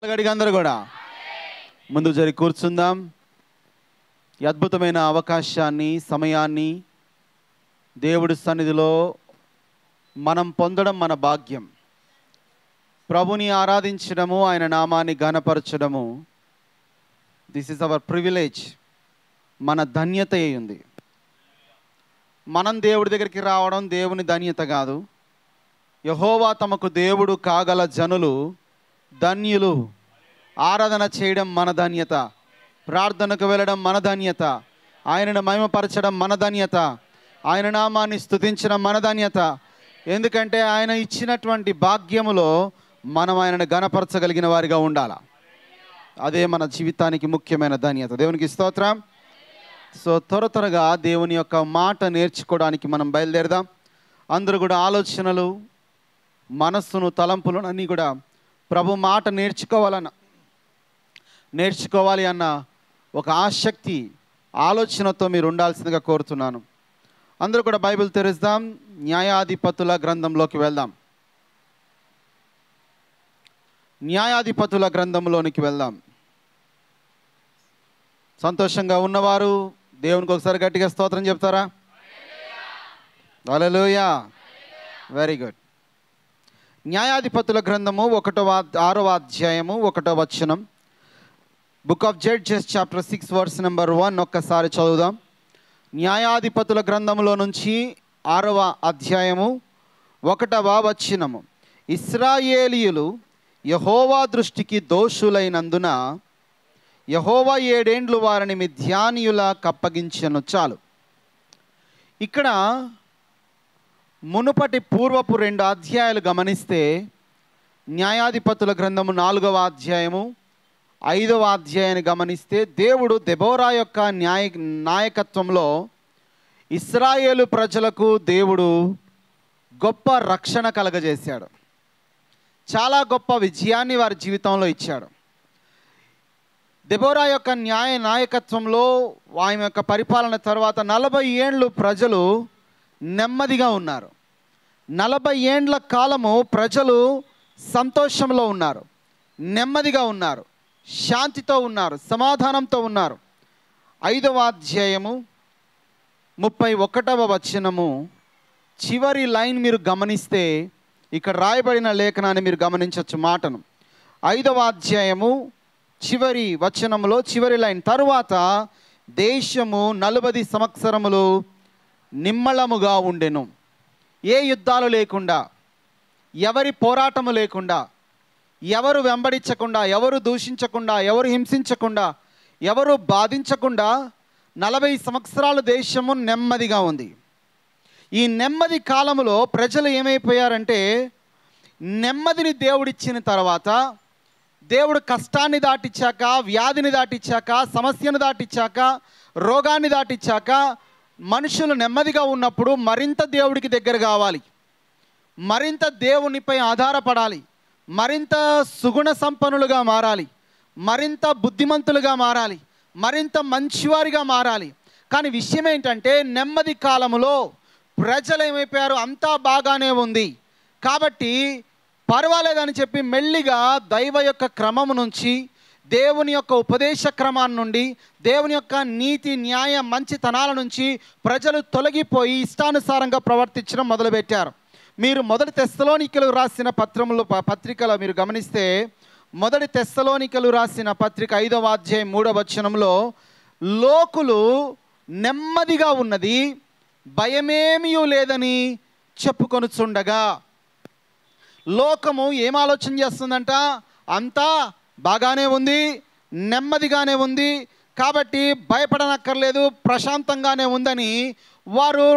గడికి అందరూ కూడా ముందు జరిగి కూర్చుందాం. ఈ అద్భుతమైన అవకాశాన్ని, సమయాన్ని దేవుడి సన్నిధిలో మనం పొందడం మన భాగ్యం. ప్రభుని ఆరాధించడము, ఆయన నామాన్ని ఘనపరచడము, దిస్ ఈజ్ అవర్ ప్రివిలేజ్, మన ధన్యత ఉంది. మనం దేవుడి దగ్గరికి రావడం దేవుని ధన్యత కాదు. యెహోవా తమకు దేవుడు కాగల జనులు ధన్యులు. ఆరాధన చేయడం మన ధన్యత, ప్రార్థనకు వెళ్ళడం మన ధన్యత, ఆయనను మహిమపరచడం మన ధన్యత, ఆయన నామాన్ని స్తుతించడం మన ధన్యత. ఎందుకంటే ఆయన ఇచ్చినటువంటి భాగ్యములో మనం ఆయనను ఘనపరచగలిగిన వారిగా ఉండాలి. అదే మన జీవితానికి ముఖ్యమైన ధన్యత. దేవునికి స్తోత్రం. సో త్వరగా దేవుని యొక్క మాట నేర్చుకోవడానికి మనం బయలుదేరదాం. అందరూ కూడా ఆలోచనలు, మనస్సును, తలంపులను అన్నీ కూడా ప్రభు మాట నేర్చుకోవాలి అన్న ఒక ఆసక్తి, ఆలోచనతో మీరు ఉండాల్సిందిగా కోరుతున్నాను. అందరూ కూడా బైబిల్ తెరుద్దాం. న్యాయాధిపతుల గ్రంథంలోకి వెళ్దాం. న్యాయాధిపతుల గ్రంథంలోనికి వెళ్దాం. సంతోషంగా ఉన్నవారు దేవునికి ఒకసారి గట్టిగా స్తోత్రం చెప్తారా? హల్లెలూయా. Very good. న్యాయాధిపతుల గ్రంథము 6వ అధ్యాయము 1వ వచనం. Book of judges chapter 6 verse number 1 ఒక్కసారి చదువుదాం. న్యాయాధిపతుల గ్రంథములో నుంచి 6వ అధ్యాయము 1వ వచనము. ఇశ్రాయేలీయులు యెహోవా దృష్టికి దోషులైనందున యెహోవా 7 ఏండ్లు వారిని మిద్యానీయులకు అప్పగించెను. చాలు. ఇక్కడ మునుపటి పూర్వపు 2 అధ్యాయాలు గమనిస్తే న్యాయాధిపతుల గ్రంథము 4వ అధ్యాయము 5వ అధ్యాయాన్ని గమనిస్తే దేవుడు దెబోరా యొక్క నాయకత్వంలో ఇశ్రాయేలు ప్రజలకు దేవుడు గొప్ప రక్షణ కలగజేశాడు. చాలా గొప్ప విజయాన్ని వారి జీవితంలో ఇచ్చాడు. దెబోరా యొక్క నాయకత్వంలో ఆమె యొక్క పరిపాలన తర్వాత 40 ఏండ్లు ప్రజలు నెమ్మదిగా ఉన్నారు. 40 ఏండ్ల కాలము ప్రజలు సంతోషంలో ఉన్నారు, నెమ్మదిగా ఉన్నారు, శాంతితో ఉన్నారు, సమాధానంతో ఉన్నారు. 5వ అధ్యాయము 31వ వచనము చివరి లైన్ మీరు గమనిస్తే ఇక్కడ రాయబడిన లేఖనాన్ని మీరు గమనించవచ్చు మాటను. 5వ అధ్యాయము చివరి వచనములో చివరి లైన్, తరువాత దేశము 40 సంవత్సరములు నిమ్మళముగా ఉండెను. ఏ యుద్ధాలు లేకుండా, ఎవరి పోరాటము లేకుండా, ఎవరు వెంబడించకుండా, ఎవరు దూషించకుండా, ఎవరు హింసించకుండా, ఎవరు బాధించకుండా 40 సంవత్సరాలు దేశము నెమ్మదిగా ఉంది. ఈ నెమ్మది కాలములో ప్రజలు ఏమైపోయారంటే, నెమ్మదిని దేవుడిచ్చిన తర్వాత, దేవుడు కష్టాన్ని దాటిచ్చాక, వ్యాధిని దాటిచ్చాక, సమస్యను దాటిచ్చాక, రోగాన్ని దాటిచ్చాక, మనుషులు నెమ్మదిగా ఉన్నప్పుడు మరింత దేవుడికి దగ్గర కావాలి, మరింత దేవునిపై ఆధారపడాలి, మరింత సుగుణ సంపన్నులుగా మారాలి, మరింత బుద్ధిమంతులుగా మారాలి, మరింత మంచివారిగా మారాలి. కానీ విషయం ఏంటంటే, నెమ్మది కాలములో ప్రజలు ఏమైపోయారు, అంతా బాగానే ఉంది కాబట్టి పర్వాలేదని చెప్పి మెల్లిగా దైవ యొక్క క్రమము నుంచి, దేవుని యొక్క ఉపదేశ క్రమాన్ని నుండి, దేవుని యొక్క నీతి, న్యాయ, మంచితనాల నుంచి ప్రజలు తొలగిపోయి ఇష్టానుసారంగా ప్రవర్తించడం మొదలుపెట్టారు. మీరు మొదటి తెస్సలోనికలు రాసిన పత్రికలో మీరు గమనిస్తే, మొదటి తెస్సలోనికలు రాసిన పత్రిక 5వ అధ్యాయం 3వ వచనంలో, లోకులు నెమ్మదిగా ఉన్నది, భయమేమీ లేదని చెప్పుకొనుచుండగా. లోకము ఏం ఆలోచన చేస్తుందంట, అంతా బాగానే ఉంది, నెమ్మదిగానే ఉంది కాబట్టి భయపడనక్కర్లేదు, ప్రశాంతంగానే ఉందని వారు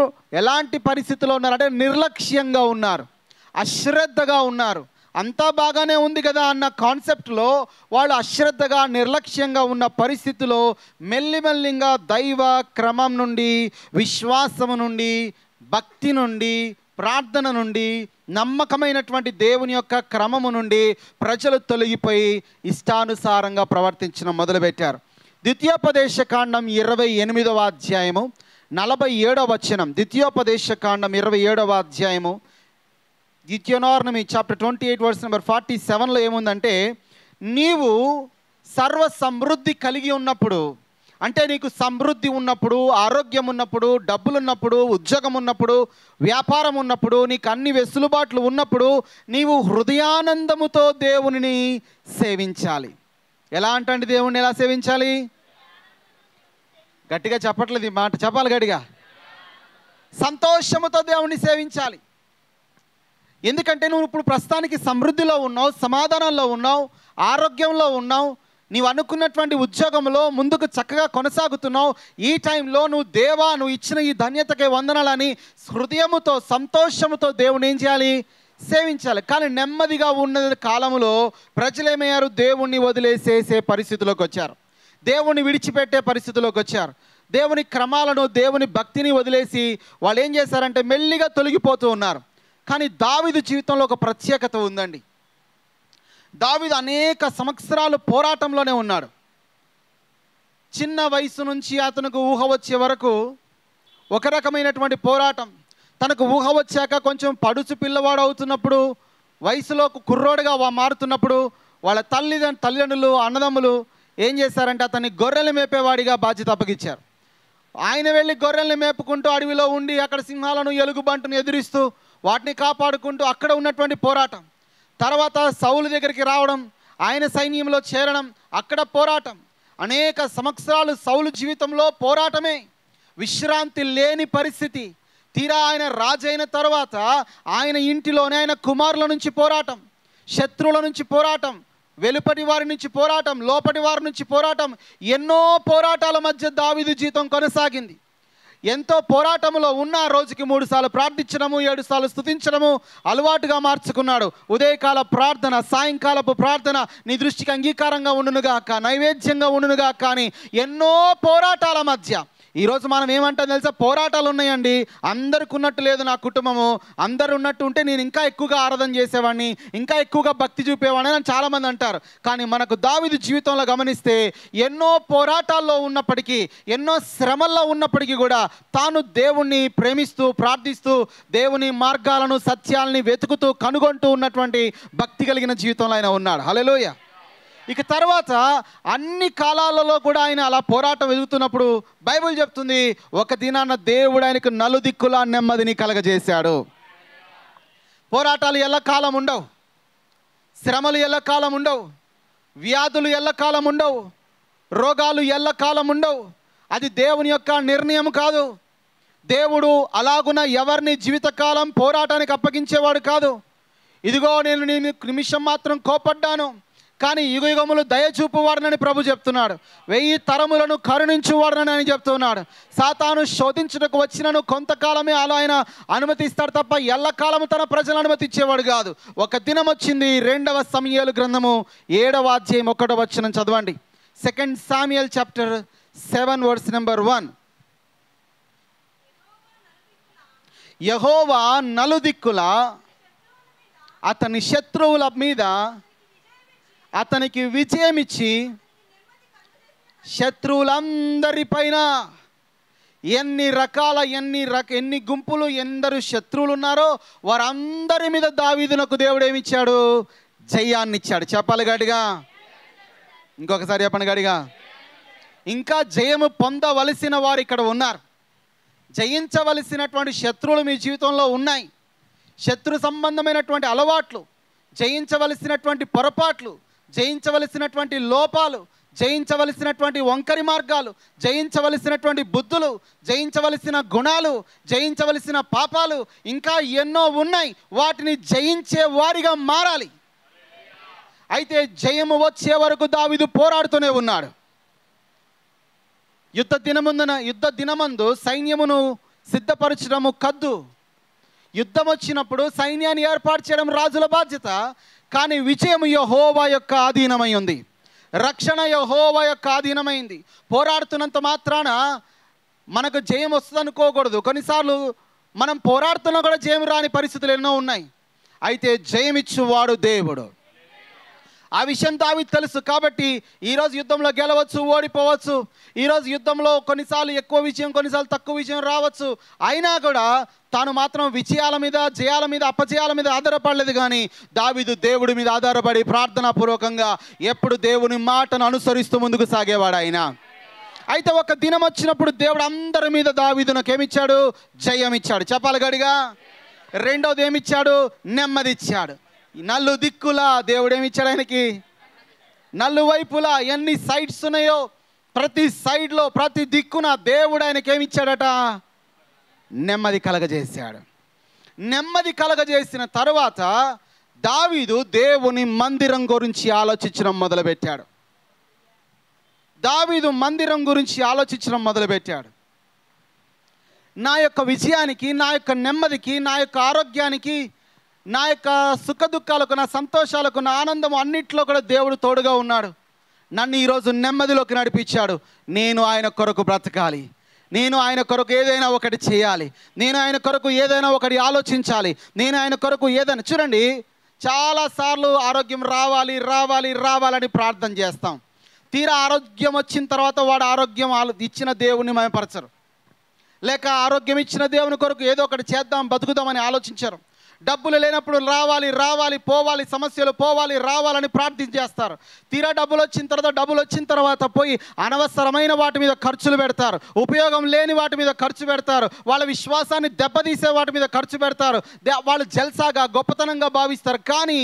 ఎలాంటి పరిస్థితిలో ఉన్నారంటే నిర్లక్ష్యంగా ఉన్నారు, అశ్రద్ధగా ఉన్నారు. అంతా బాగానే ఉంది కదా అన్న కాన్సెప్ట్లో వాళ్ళు అశ్రద్ధగా, నిర్లక్ష్యంగా ఉన్న పరిస్థితిలో మెల్లిమెల్లిగా దైవ క్రమం నుండి, విశ్వాసము నుండి, భక్తి నుండి, ప్రార్థన నుండి, నమ్మకమైనటువంటి దేవుని యొక్క క్రమము నుండి ప్రజలు తొలగిపోయి ఇష్టానుసారంగా ప్రవర్తించడం మొదలుపెట్టారు. ద్వితీయోపదేశకాండం 28వ అధ్యాయము 47వ వచనం. ద్వితీయోపదేశకాండం 27వ అధ్యాయము, Deuteronomy chapter 28 verse number 47లో ఏముందంటే, నీవు సర్వ సమృద్ధి కలిగి ఉన్నప్పుడు, అంటే నీకు సమృద్ధి ఉన్నప్పుడు, ఆరోగ్యం ఉన్నప్పుడు, డబ్బులు ఉన్నప్పుడు, ఉద్యోగం ఉన్నప్పుడు, వ్యాపారం ఉన్నప్పుడు, నీకు అన్ని వెసులుబాట్లు ఉన్నప్పుడు నీవు హృదయానందముతో దేవునిని సేవించాలి. ఎలా అంటే దేవుణ్ణి ఎలా సేవించాలి? గట్టిగా చెప్పట్లేదు ఈ మాట, చెప్పాలి గట్టిగా. సంతోషముతో దేవుణ్ణి సేవించాలి. ఎందుకంటే నువ్వు ఇప్పుడు ప్రస్తుతానికి సమృద్ధిలో ఉన్నావు, సమాధానంలో ఉన్నావు, ఆరోగ్యంలో ఉన్నావు, నీవు అనుకున్నటువంటి ఉద్యోగంలో ముందుకు చక్కగా కొనసాగుతున్నావు. ఈ టైంలో నువ్వు ఇచ్చిన ఈ ధన్యతకే వందనాలని హృదయముతో సంతోషముతో దేవుని ఏం చేయాలి? సేవించాలి. కానీ నెమ్మదిగా ఉన్న కాలంలో ప్రజలు ఏమయ్యారు? దేవుణ్ణి వదిలేసేసే పరిస్థితిలోకి వచ్చారు, దేవుణ్ణి విడిచిపెట్టే పరిస్థితిలోకి వచ్చారు. దేవుని క్రమాలను, దేవుని భక్తిని వదిలేసి వాళ్ళు ఏం చేశారంటే మెల్లిగా తొలగిపోతూ ఉన్నారు. కానీ దావీదు జీవితంలో ఒక ప్రత్యేకత ఉందండి. దావీదు అనేక సంవత్సరాలు పోరాటంలోనే ఉన్నాడు. చిన్న వయసు నుంచి అతనికి ఊహ వచ్చే వరకు ఒక రకమైనటువంటి పోరాటం. తనకు ఊహ వచ్చాక కొంచెం పడుచు పిల్లవాడు అవుతున్నప్పుడు, వయసులో కుర్రోడుగా మారుతున్నప్పుడు వాళ్ళ తల్లిదండ్రులు, అన్నదమ్ములు ఏం చేశారంటే అతన్ని గొర్రెలు మేపేవాడిగా బాధ్యత అప్పగించారు. ఆయన వెళ్ళి గొర్రెల్ని మేపుకుంటూ అడవిలో ఉండి అక్కడ సింహాలను, ఎలుగుబంటును ఎదురిస్తూ వాటిని కాపాడుకుంటూ అక్కడ ఉన్నటువంటి పోరాటం. తర్వాత సౌలు దగ్గరికి రావడం, ఆయన సైన్యంలో చేరడం, అక్కడ పోరాటం. అనేక సంవత్సరాలు సౌలు జీవితంలో పోరాటమే, విశ్రాంతి లేని పరిస్థితి. తీరా ఆయన రాజైన తర్వాత ఆయన ఇంటిలోనే ఆయన కుమారుల నుంచి పోరాటం, శత్రువుల నుంచి పోరాటం, వెలుపటి వారి నుంచి పోరాటం, లోపటి వారి నుంచి పోరాటం. ఎన్నో పోరాటాల మధ్య దావీదు జీవితం కొనసాగింది. ఎంతో పోరాటంలో ఉన్న రోజుకి 3 సార్లు ప్రార్థించడము, 7 సార్లు స్తుతించడము అలవాటుగా మార్చుకున్నాడు. ఉదయకాల ప్రార్థన, సాయంకాలపు ప్రార్థన నీ దృష్టికి అంగీకారంగా ఉండునుగాక, నైవేద్యంగా ఉండునుగాక. కానీ ఎన్నో పోరాటాల మధ్య ఈరోజు మనం ఏమంటాం తెలుసా? పోరాటాలు ఉన్నాయండి, అందరికి ఉన్నట్టు లేదు నా కుటుంబము, అందరు ఉన్నట్టు ఉంటే నేను ఇంకా ఎక్కువగా ఆరాధన చేసేవాడిని, ఇంకా ఎక్కువగా భక్తి చూపేవాడిని అని చాలామంది అంటారు. కానీ మనకు దావీదు జీవితంలో గమనిస్తే ఎన్నో పోరాటాల్లో ఉన్నప్పటికీ, ఎన్నో శ్రమల్లో ఉన్నప్పటికీ కూడా తాను దేవుణ్ణి ప్రేమిస్తూ, ప్రార్థిస్తూ, దేవుని మార్గాలను, సత్యాలని వెతుకుతూ, కనుగొంటూ ఉన్నటువంటి భక్తి కలిగిన జీవితంలో ఆయన ఉన్నాడు. హల్లెలూయా. ఇక తర్వాత అన్ని కాలాలలో కూడా ఆయన అలా పోరాటం ఎదుగుతున్నప్పుడు బైబిల్ చెప్తుంది, ఒక దినాన దేవుడు ఆయనకు నలుదిక్కులా నెమ్మదిని కలగజేశాడు. పోరాటాలు ఎల్లకాలం ఉండవు, శ్రమలు ఎల్లకాలం ఉండవు, వ్యాధులు ఎల్లకాలం ఉండవు, రోగాలు ఎల్లకాలం ఉండవు. అది దేవుని యొక్క నిర్ణయం కాదు. దేవుడు అలాగున ఎవరిని జీవితకాలం పోరాటానికి అప్పగించేవాడు కాదు. ఇదిగో నేను నిమిషం మాత్రం కోపడ్డాను, కానీ యుగయుగములు దయచూపువాడనని ప్రభు చెప్తున్నాడు. 1000 తరములను కరుణించువాడనని ఆయన చెప్తున్నాడు. సాతాను శోధించుటకు వచ్చినను కొంతకాలమే అలా ఆయన అనుమతిస్తాడు తప్ప ఎల్లకాలము తన ప్రజలను అనుమతించేవాడు కాదు. ఒక దినం వచ్చింది. 2వ సమూయేలు గ్రంథము 7వ అధ్యాయం 1వ వచనం చదవండి. 2 సామ్యుయల్ చాప్టర్ 7 వర్స్ నెంబర్ 1. యెహోవా నలుదిక్కుల అతని శత్రువుల మీద అతనికి విజయం ఇచ్చి శత్రువులందరిపైన ఎన్ని గుంపులు, ఎందరు శత్రువులు ఉన్నారో వారందరి మీద దావీదునకు దేవుడు ఏమిచ్చాడు? జయాన్ని ఇచ్చాడు. చెప్పాలి గట్టిగా, ఇంకొకసారి చెప్పండి గట్టిగా. ఇంకా జయము పొందవలసిన వారు ఇక్కడ ఉన్నారు. జయించవలసినటువంటి శత్రువులు మీ జీవితంలో ఉన్నాయి. శత్రు సంబంధమైనటువంటి అలవాట్లు, జయించవలసినటువంటి పొరపాట్లు, జయించవలసినటువంటి లోపాలు, జయించవలసినటువంటి వంకరి మార్గాలు, జయించవలసినటువంటి బుద్ధులు, జయించవలసిన గుణాలు, జయించవలసిన పాపాలు ఇంకా ఎన్నో ఉన్నాయి. వాటిని జయించే వారిగా మారాలి. అయితే జయము వచ్చే వరకు దావీదు పోరాడుతూనే ఉన్నాడు. యుద్ధ దినమందు సైన్యమును సిద్ధపరచడము కద్దు. యుద్ధం వచ్చినప్పుడు సైన్యాన్ని ఏర్పాటు చేయడం రాజుల బాధ్యత. కానీ విజయం యెహోవా యొక్క ఆధీనమై ఉంది, రక్షణ యెహోవా యొక్క ఆధీనమైంది. పోరాడుతున్నంత మాత్రాన మనకు జయం వస్తుంది అనుకోకూడదు. కొన్నిసార్లు మనం పోరాడుతున్నా కూడా జయం రాని పరిస్థితులు ఎన్నో ఉన్నాయి. అయితే జయమిచ్చువాడు దేవుడు. ఆ విషయం దావీదుకు తెలుసు. కాబట్టి ఈరోజు యుద్ధంలో గెలవచ్చు, ఓడిపోవచ్చు. ఈరోజు యుద్ధంలో కొన్నిసార్లు ఎక్కువ విజయం, కొన్నిసార్లు తక్కువ విజయం రావచ్చు. అయినా కూడా తాను మాత్రం విజయాల మీద, జయాల మీద, అపజయాల మీద ఆధారపడలేదు. కానీ దావీదు దేవుడి మీద ఆధారపడి ప్రార్థనాపూర్వకంగా ఎప్పుడు దేవుని మాటను అనుసరిస్తూ ముందుకు సాగేవాడు ఆయన. అయితే ఒక దినం వచ్చినప్పుడు దేవుడు అందరి మీద దావీదునకు ఏమిచ్చాడు? జయం ఇచ్చాడు. చెప్పాలి గడిగా. రెండోది ఏమిచ్చాడు? నెమ్మది ఇచ్చాడు. నలు దిక్కులా దేవుడు ఏమిచ్చాడు ఆయనకి? నలు వైపులా ఎన్ని సైడ్స్ ఉన్నాయో ప్రతి సైడ్లో, ప్రతి దిక్కున దేవుడు ఆయనకి ఏమిచ్చాడట? నెమ్మది కలగజేశాడు. నెమ్మది కలగజేసిన తరువాత దావీదు దేవుని మందిరం గురించి ఆలోచించడం మొదలుపెట్టాడు. దావీదు మందిరం గురించి ఆలోచించడం మొదలుపెట్టాడు. నా యొక్క విజయానికి, నా యొక్క నెమ్మదికి, నా యొక్క ఆరోగ్యానికి, నా యొక్క సుఖ దుఃఖాలకు, నా సంతోషాలకు, నా ఆనందం అన్నిట్లో కూడా దేవుడు తోడుగా ఉన్నాడు. నన్ను ఈరోజు నెమ్మదిలోకి నడిపించాడు. నేను ఆయన కొరకు బ్రతకాలి, నేను ఆయన కొరకు ఏదైనా ఒకటి చేయాలి, నేను ఆయన కొరకు ఏదైనా ఒకటి ఆలోచించాలి, నేను ఆయన కొరకు ఏదైనా. చూడండి, చాలాసార్లు ఆరోగ్యం రావాలి రావాలి రావాలని ప్రార్థన చేస్తాం. తీరా ఆరోగ్యం వచ్చిన తర్వాత వాడు ఆరోగ్యం ఇచ్చిన దేవుని మహిమపరచరు, లేక ఆరోగ్యం ఇచ్చిన దేవుని కొరకు ఏదో ఒకటి చేద్దాం, బతుకుదామని ఆలోచించరు. డబ్బులు లేనప్పుడు రావాలి రావాలి పోవాలి, సమస్యలు పోవాలి రావాలని ప్రార్థన చేస్తారు. తీరా డబ్బులు వచ్చిన తర్వాత పోయి అనవసరమైన వాటి మీద ఖర్చులు పెడతారు, ఉపయోగం లేని వాటి మీద ఖర్చు పెడతారు, వాళ్ళ విశ్వాసాన్ని దెబ్బతీసే వాటి మీద ఖర్చు పెడతారు. వాళ్ళు జల్సాగా, గొప్పతనంగా భావిస్తారు. కానీ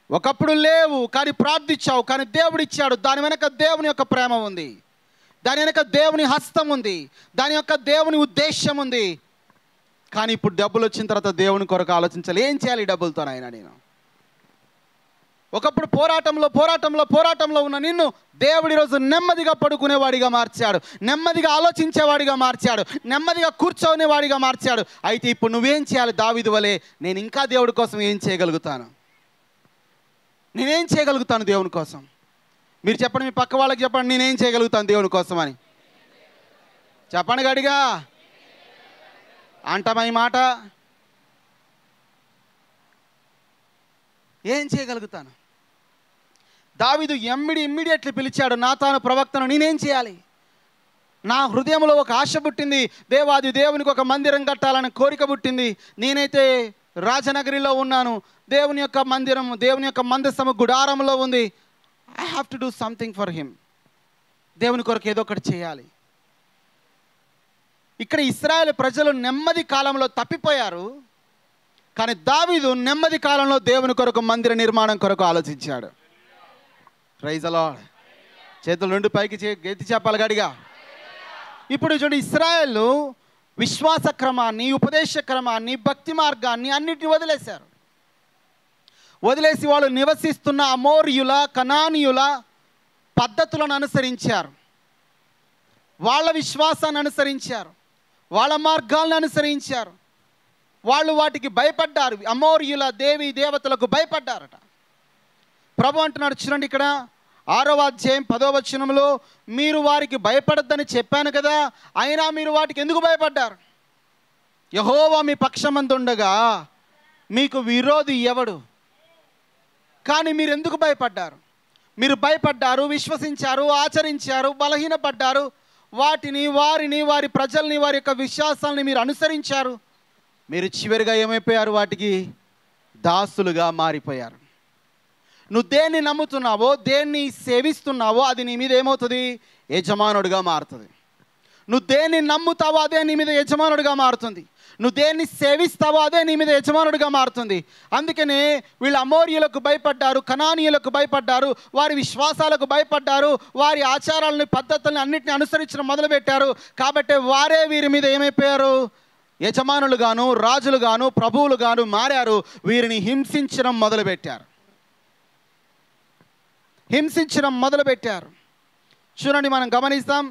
ఒకప్పుడు లేవు, కానీ ప్రార్థించావు, కానీ దేవుడు ఇచ్చాడు. దాని వెనక దేవుని యొక్క ప్రేమ ఉంది, దాని వెనక దేవుని హస్తం ఉంది, దాని యొక్క దేవుని ఉద్దేశం ఉంది. కానీ ఇప్పుడు డబ్బులు వచ్చిన తర్వాత దేవుని కొరకు ఆలోచించాలి, ఏం చేయాలి డబ్బులతో నాయన. నేను ఒకప్పుడు పోరాటంలో ఉన్న నిన్ను దేవుడు ఈరోజు నెమ్మదిగా పడుకునేవాడిగా మార్చాడు, నెమ్మదిగా ఆలోచించేవాడిగా మార్చాడు, నెమ్మదిగా కూర్చోనేవాడిగా మార్చాడు. అయితే ఇప్పుడు నువ్వేం చేయాలి? దావీదు వలె నేను ఇంకా దేవుడి కోసం ఏం చేయగలుగుతాను? నేనేం చేయగలుగుతాను దేవుని కోసం? మీరు చెప్పండి, మీ పక్క వాళ్ళకి చెప్పండి, నేనేం చేయగలుగుతాను దేవుని కోసం అని చెప్పండి గడిగా. అంటామా ఈ మాట? ఏం చేయగలుగుతాను? దావీదు ఇమ్మీడియట్లీ పిలిచాడు నాతాను ప్రవక్తను. నేనేం చేయాలి? నా హృదయంలో ఒక ఆశ పుట్టింది, దేవాది దేవునికి ఒక మందిరం కట్టాలని కోరిక పుట్టింది. నేనైతే రాజనగరిలో ఉన్నాను, దేవుని యొక్క మందిరం, దేవుని యొక్క మందసము గుడారంలో ఉంది. I have to do something for him. దేవుని కొరకు ఏదో ఒకటి చేయాలి. ఇక్కడ ఇశ్రాయేలు ప్రజలు నెమ్మది కాలంలో తప్పిపోయారు, కానీ దావీదు నెమ్మది కాలంలో దేవుని కొరకు మందిర నిర్మాణం కొరకు ఆలోచించాడు. Praise the lord. చేతులు రెండు పైకి ఎత్తి చెప్పాలి గడిగా. ఇప్పుడు చూడండి, ఇశ్రాయేలు విశ్వాస క్రమాన్ని, ఉపదేశ క్రమాన్ని, భక్తి మార్గాన్ని అన్నిటిని వదిలేశారు. వదిలేసి వాళ్ళు నివసిస్తున్న అమోరియుల, కనానీయుల పద్ధతులను అనుసరించారు, వాళ్ళ విశ్వాసాన్ని అనుసరించారు, వాళ్ళ మార్గాలను అనుసరించారు. వాళ్ళు వాటికి భయపడ్డారు. అమోరియుల దేవి దేవతలకు భయపడ్డారట. ప్రభు అంటున్నాడు చూడండి, ఇక్కడ 6వ అధ్యాయం 10వ వచనంలో, మీరు వారికి భయపడద్దని చెప్పాను కదా, అయినా మీరు వాటికి ఎందుకు భయపడ్డారు? యెహోవా మీ పక్షమందుండగా మీకు విరోధి ఎవడు? కానీ మీరు ఎందుకు భయపడ్డారు? మీరు భయపడ్డారు, విశ్వసించారు, ఆచరించారు, బలహీనపడ్డారు. వాటిని, వారిని, వారి ప్రజల్ని, వారి యొక్క విశ్వాసాలని మీరు అనుసరించారు. మీరు చివరిగా ఏమైపోయారు? వాటికి దాసులుగా మారిపోయారు. నువ్వు దేన్ని నమ్ముతున్నావో, దేన్ని సేవిస్తున్నావో అది నీ మీద ఏమవుతుంది? యజమానుడిగా మారుతుంది. నువ్వు దేన్ని నమ్ముతావో అదే నీ మీద యజమానుడిగా మారుతుంది. నువ్వు దేన్ని సేవిస్తావో అదే నీ మీద యజమానుడిగా మారుతుంది. అందుకనే వీళ్ళు అమోరియులకు భయపడ్డారు, కనానీయులకు భయపడ్డారు, వారి విశ్వాసాలకు భయపడ్డారు, వారి ఆచారాలను, పద్ధతులను అన్నింటినీ అనుసరించడం మొదలుపెట్టారు. కాబట్టి వారే వీరి మీద ఏమైపోయారు? యజమానులుగాను, రాజులుగాను, ప్రభువులుగాను మారారు. వీరిని హింసించడం మొదలుపెట్టారు. చూడండి, మనం గమనిస్తాం.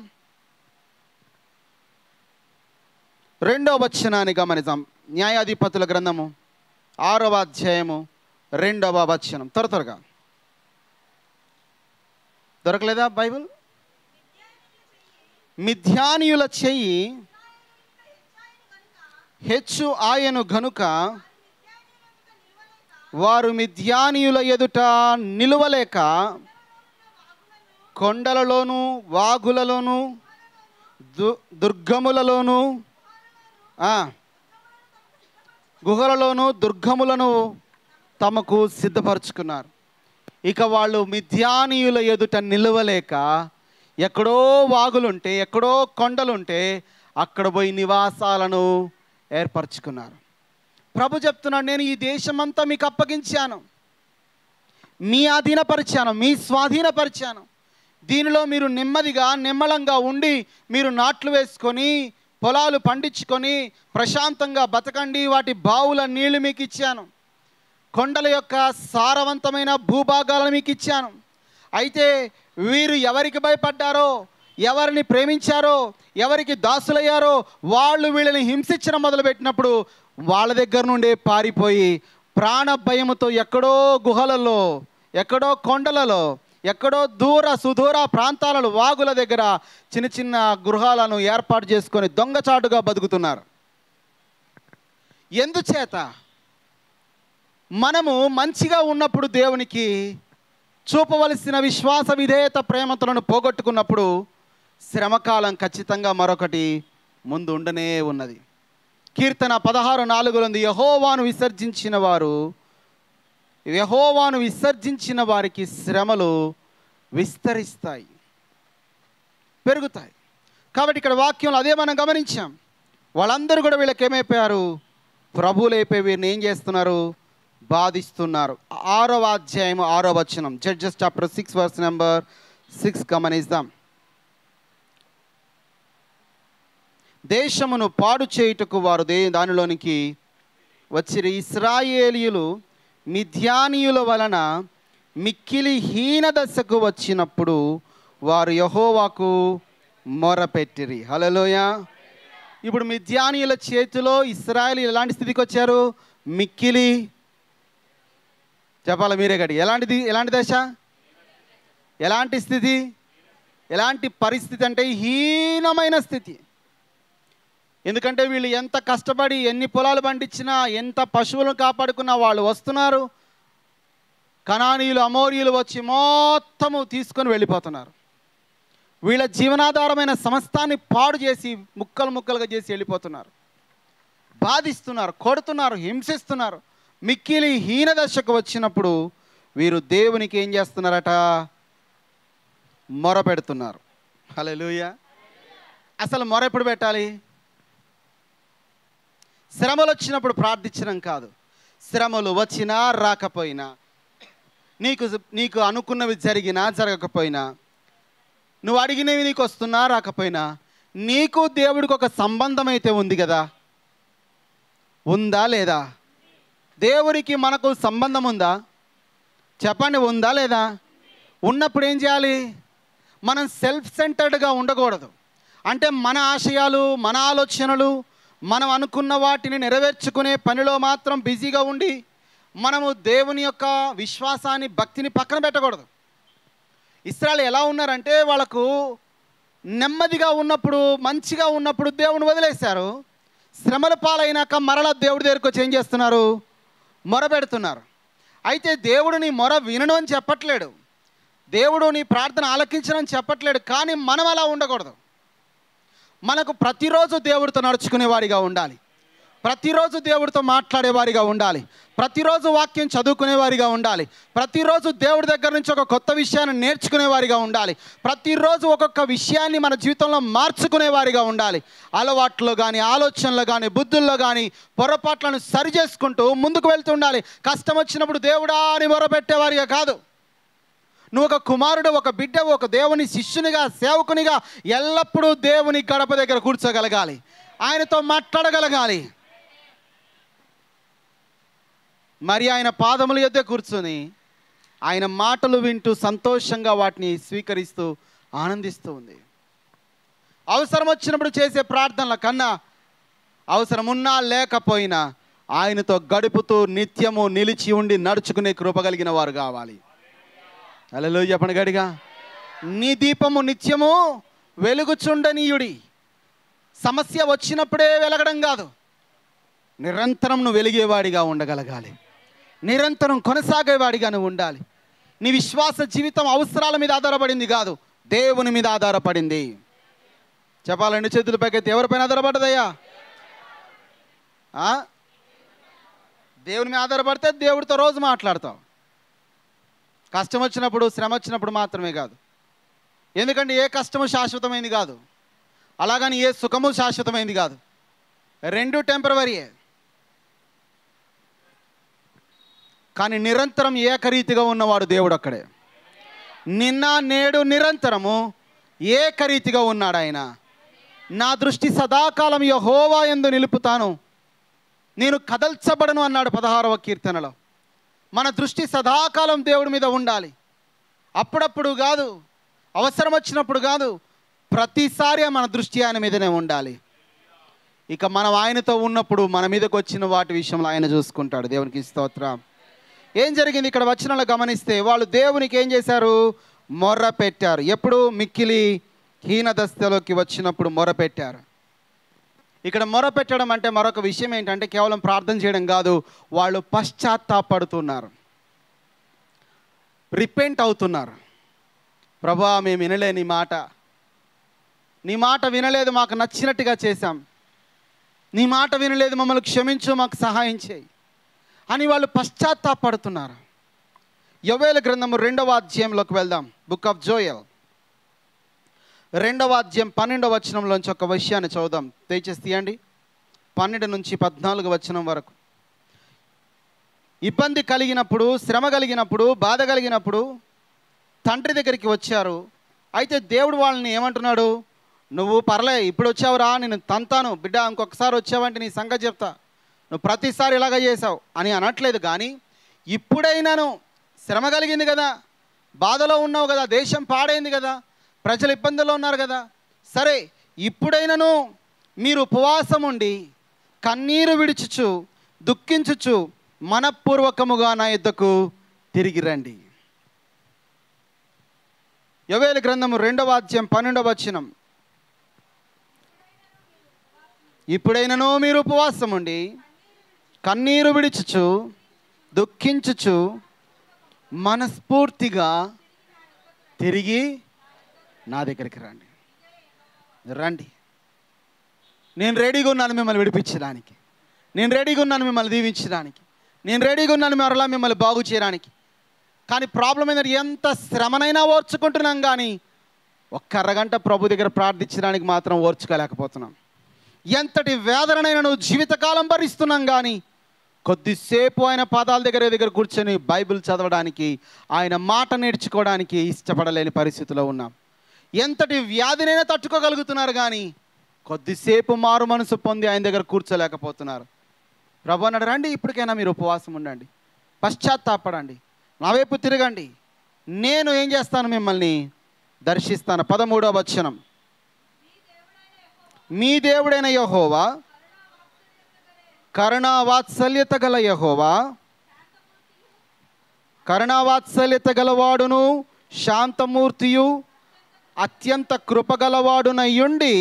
2వ వచనాన్ని గమనిస్తాం. న్యాయాధిపతుల గ్రంథము 6వ అధ్యాయము 2వ వచనం. త్వరగా దొరకలేదా బైబిల్? మిద్యానీయుల చెయ్యి హెచ్చు ఆయను గనుక వారు మిద్యానీయుల ఎదుట నిలువలేక కొండలలోను, వాగులలోను, దుర్గములలోను, గుహలలోను దుర్గములను తమకు సిద్ధపరచుకున్నారు. ఇక వాళ్ళు మిద్యానీయుల ఎదుట నిలవలేక ఎక్కడో వాగులుంటే, ఎక్కడో కొండలుంటే అక్కడ పోయి నివాసాలను ఏర్పరచుకున్నారు. ప్రభు చెప్తున్నాడు, నేను ఈ దేశమంతా మీకు అప్పగించాను, మీ అధీనపరిచాను, మీ స్వాధీనపరిచాను. దీనిలో మీరు నెమ్మదిగా నిమ్మలంగా ఉండి మీరు నాట్లు వేసుకొని పొలాలు పండించుకొని ప్రశాంతంగా బతకండి. వాటి బావుల నీళ్లు మీకు ఇచ్చాను, కొండల యొక్క సారవంతమైన భూభాగాలను మీకు ఇచ్చాను. అయితే వీరు ఎవరికి భయపడ్డారో, ఎవరిని ప్రేమించారో, ఎవరికి దాసులయ్యారో వాళ్ళు వీళ్ళని హింసించడం మొదలుపెట్టినప్పుడు వాళ్ళ దగ్గర నుండే పారిపోయి ప్రాణ భయముతో ఎక్కడో గుహలలో, ఎక్కడో కొండలలో, ఎక్కడో సుదూర ప్రాంతాలలో వాగుల దగ్గర చిన్న చిన్న గృహాలను ఏర్పాటు చేసుకొని దొంగచాటుగా బతుకుతున్నారు. ఎందుచేత? మనము మంచిగా ఉన్నప్పుడు దేవునికి చూపవలసిన విశ్వాస విధేయత ప్రేమతలను పోగొట్టుకున్నప్పుడు శ్రమకాలం ఖచ్చితంగా మరొకటి ముందు ఉండనే ఉన్నది. కీర్తన 16:4 యెహోవాను విసర్జించిన వారికి శ్రమలు విస్తరిస్తాయి, పెరుగుతాయి. కాబట్టి ఇక్కడ వాక్యంలో అదే మనం గమనించాం. వాళ్ళందరూ కూడా వీళ్ళకి ఏమైపోయారు? ప్రభువులైపోయి వీరిని ఏం చేస్తున్నారు? బాధిస్తున్నారు. 6వ అధ్యాయం 6వ వచనం, జడ్జెస్ చాప్టర్ 6 వర్స్ నెంబర్ 6 గమనిద్దాం. దేశమును పాడు చేయుటకు వారు దానిలోనికి వచ్చిరి. ఇశ్రాయేలీయులు మిద్యానీయుల వలన మిక్కిలి హీన దశకు వచ్చినప్పుడు వారు యెహోవాకు మొరపెట్టిరి. హల్లెలూయా. ఇప్పుడు మిద్యానీయుల చేతిలో ఇశ్రాయేలీయులు ఎలాంటి స్థితికి వచ్చారు? మిక్కిలి, చెప్పాలి మీరే గడి, ఎలాంటి దశ, ఎలాంటి స్థితి, ఎలాంటి పరిస్థితి అంటే హీనమైన స్థితి. ఎందుకంటే వీళ్ళు ఎంత కష్టపడి ఎన్ని పొలాలు పండించినా, ఎంత పశువులను కాపాడుకున్నా వాళ్ళు వస్తున్నారు, కనానీయులు అమోరీయులు వచ్చి మొత్తము తీసుకొని వెళ్ళిపోతున్నారు. వీళ్ళ జీవనాధారమైన సమస్తాన్ని పాడు చేసి ముక్కలు ముక్కలుగా చేసి వెళ్ళిపోతున్నారు, బాధిస్తున్నారు, కొడుతున్నారు, హింసిస్తున్నారు. మిక్కిలి హీన దశకు వచ్చినప్పుడు వీరు దేవునికి ఏం చేస్తున్నారట? మొర పెడుతున్నారు. హల్లెలూయా. అసలు మొర ఎప్పుడు పెట్టాలి? శ్రమలు వచ్చినప్పుడు ప్రార్థించడం కాదు. శ్రమలు వచ్చినా రాకపోయినా, నీకు అనుకున్నవి జరిగినా జరగకపోయినా, నువ్వు అడిగినవి నీకు వస్తున్నా రాకపోయినా, నీకు దేవుడికి ఒక సంబంధం అయితే ఉంది కదా, ఉందా లేదా? దేవునికి మనకు సంబంధం ఉందా? చెప్పండి, ఉందా లేదా? ఉన్నప్పుడు ఏం చేయాలి? మనం సెల్ఫ్ సెంటర్డ్గా ఉండకూడదు. అంటే మన ఆశయాలు, మన ఆలోచనలు, మనం అనుకున్న వాటిని నెరవేర్చుకునే పనిలో మాత్రం బిజీగా ఉండి మనము దేవుని యొక్క విశ్వాసాన్ని, భక్తిని పక్కన పెట్టకూడదు. ఇశ్రాయేలు ఎలా ఉన్నారంటే వాళ్ళకు నెమ్మదిగా ఉన్నప్పుడు, మంచిగా ఉన్నప్పుడు దేవుని వదిలేశారు. శ్రమల పాలైనాక మరలా దేవుడి దగ్గరికి వచ్చి ఏం చేస్తున్నారు? మొర పెడుతున్నారు. అయితే దేవుడు నీ మొర వినను అని చెప్పట్లేడు, దేవుడు నీ ప్రార్థన ఆలకించనని చెప్పట్లేడు. కానీ మనం అలా ఉండకూడదు. మనకు ప్రతిరోజు దేవుడితో నడుచుకునేవారిగా ఉండాలి, ప్రతిరోజు దేవుడితో మాట్లాడేవారిగా ఉండాలి, ప్రతిరోజు వాక్యం చదువుకునేవారిగా ఉండాలి, ప్రతిరోజు దేవుడి దగ్గర నుంచి ఒక కొత్త విషయాన్ని నేర్చుకునేవారిగా ఉండాలి, ప్రతిరోజు ఒక్కొక్క విషయాన్ని మన జీవితంలో మార్చుకునేవారిగా ఉండాలి. అలవాట్లో కానీ, ఆలోచనలో కానీ, బుద్ధుల్లో కానీ పొరపాట్లను సరి చేసుకుంటూ ముందుకు వెళ్తూ ఉండాలి. కష్టం వచ్చినప్పుడు దేవుడా అని మొరపెట్టేవారిగా కాదు. నువ్వు ఒక కుమారుడు, ఒక బిడ్డ, ఒక దేవుని శిష్యునిగా, సేవకునిగా ఎల్లప్పుడూ దేవుని గడప దగ్గర కూర్చోగలగాలి, ఆయనతో మాట్లాడగలగాలి. మరి ఆయన పాదముల యొద్ద కూర్చొని ఆయన మాటలు వింటూ సంతోషంగా వాటిని స్వీకరిస్తూ ఆనందిస్తూ ఉంది. అవసరం వచ్చినప్పుడు చేసే ప్రార్థనల కన్నా అవసరం ఉన్నా లేకపోయినా ఆయనతో గడుపుతూ నిత్యము నిలిచి ఉండి నడుచుకునే కృప కలిగిన వారు కావాలి. హల్లెలూయా చెప్పండి గట్టిగా. నీ దీపము నిత్యము వెలుగుచుండనీయుడి. సమస్య వచ్చినప్పుడే వెలగడం కాదు, నిరంతరం నువ్వు వెలిగేవాడిగా ఉండగలగాలి, నిరంతరం కొనసాగేవాడిగా నువ్వు ఉండాలి. నీ విశ్వాస జీవితం అవసరాల మీద ఆధారపడింది కాదు, దేవుని మీద ఆధారపడింది. చెప్పాలండి చేతుల పైకైతే ఎవరిపైన ఆధారపడ్డదయ్యా? దేవుని మీద ఆధారపడితే దేవుడితో రోజు మాట్లాడతావు. కష్టం వచ్చినప్పుడు, శ్రమ వచ్చినప్పుడు మాత్రమే కాదు. ఎందుకంటే ఏ కష్టము శాశ్వతమైంది కాదు, అలాగని ఏ సుఖము శాశ్వతమైంది కాదు. రెండు టెంపరవరీయే. కానీ నిరంతరం ఏకరీతిగా ఉన్నవాడు దేవుడు అక్కడే. నిన్న నేడు నిరంతరము ఏకరీతిగా ఉన్నాడు ఆయన. నా దృష్టి సదాకాలం యెహోవా యందు నిలుపుతాను, నేను కదల్చబడను అన్నాడు 16వ కీర్తనలో. మన దృష్టి సదాకాలం దేవుడి మీద ఉండాలి. అప్పుడప్పుడు కాదు, అవసరం వచ్చినప్పుడు కాదు, ప్రతిసారి మన దృష్టి ఆయన మీదనే ఉండాలి. ఇక మనం ఆయనతో ఉన్నప్పుడు మన మీదకి వచ్చిన వాటి విషయంలో ఆయన చూసుకుంటాడు. దేవునికి స్తోత్రం. ఏం జరిగింది ఇక్కడ వచనంలో గమనిస్తే, వాళ్ళు దేవునికి ఏం చేశారు? మొర్ర పెట్టారు. ఎప్పుడు? మిక్కిలి హీనదశలోకి వచ్చినప్పుడు మొర్ర పెట్టారు. ఇక్కడ మొర్ర పెట్టడం అంటే మరొక విషయం ఏంటంటే కేవలం ప్రార్థన చేయడం కాదు, వాళ్ళు పశ్చాత్తాపడుతున్నారు, రిపెంట్ అవుతున్నారు. ప్రభువా, మేము వినలే నీ మాట వినలేదు, మాకు నచ్చినట్టుగా చేశాం, నీ మాట వినలేదు, మమ్మల్ని క్షమించు, మాకు సహాయం చేయి అని వాళ్ళు పశ్చాత్తాపడుతున్నారు. యోవేలు గ్రంథము 2వ అధ్యాయంలోకి వెళ్దాం. బుక్ ఆఫ్ జోయల్ 2వ అధ్యాయం 12వ వచనంలోంచి ఒక విషయాన్ని చదువుదాం. దయచేసి తీయండి. 12 నుంచి 14 వచనం వరకు. ఇబ్బంది కలిగినప్పుడు, శ్రమ కలిగినప్పుడు, బాధ కలిగినప్పుడు తండ్రి దగ్గరికి వచ్చారు. అయితే దేవుడు వాళ్ళని ఏమంటున్నాడు? నువ్వు పర్లే, ఇప్పుడు వచ్చావురా, నేను తంతాను బిడ్డ, ఇంకొకసారి వచ్చావంటే నీ సంగతి చెప్తా, నువ్వు ప్రతిసారి ఇలాగ చేసావు అని అనట్లేదు. కానీ ఇప్పుడైనాను శ్రమ కలిగింది కదా, బాధలో ఉన్నావు కదా, దేశం పాడైంది కదా, ప్రజలు ఇబ్బందుల్లో ఉన్నారు కదా, సరే ఇప్పుడైనాను మీరు ఉపవాసం ఉండి కన్నీరు విడిచుచు దుఃఖించుచు మనపూర్వకముగా నా యుద్ధకు తిరిగి రండి. యోవేలు గ్రంథము 2వ అధ్యాయం 12వ వచనం. ఇప్పుడైనాను మీరు ఉపవాసం ఉండి కన్నీరు విడిచుచు దుఃఖించుచు మనస్ఫూర్తిగా తిరిగి నా దగ్గరికి రండి. నేను రెడీగా ఉన్నాను మిమ్మల్ని విడిపించడానికి, నేను రెడీగా ఉన్నాను మిమ్మల్ని దీవించడానికి, నేను రెడీగా ఉన్నాను మరలా మిమ్మల్ని బాగు చేయడానికి. కానీ ప్రాబ్లం ఏంటంటే ఎంత శ్రమనైనా ఓర్చుకుంటున్నాం, కానీ ఒక్క అరగంట ప్రభు దగ్గర ప్రార్థించడానికి మాత్రం ఓర్చుకోలేకపోతున్నాం. ఎంతటి వేదనైనా నువ్వు జీవితకాలం భరిస్తున్నాం, కానీ కొద్దిసేపు ఆయన పాదాల దగ్గర కూర్చొని బైబిల్ చదవడానికి, ఆయన మాట నేర్చుకోవడానికి ఇష్టపడలేని పరిస్థితిలో ఉన్నాం. ఎంతటి వ్యాధినైనా తట్టుకోగలుగుతున్నారు, కానీ కొద్దిసేపు మారు మనసు పొంది ఆయన దగ్గర కూర్చోలేకపోతున్నారు. ప్రభు అన్నాడు, రండి, ఇప్పటికైనా మీరు ఉపవాసం ఉండండి, పశ్చాత్తాపడండి, నా వైపు తిరగండి, నేను ఏం చేస్తాను? మిమ్మల్ని దర్శిస్తాను. 13వ వచనం. మీ దేవుడైన యెహోవా, కరుణావాత్సల్యత గల యెహోవా, కరుణావాత్సల్యత గలవాడును శాంతమూర్తియు అత్యంత కృపగలవాడునయుండి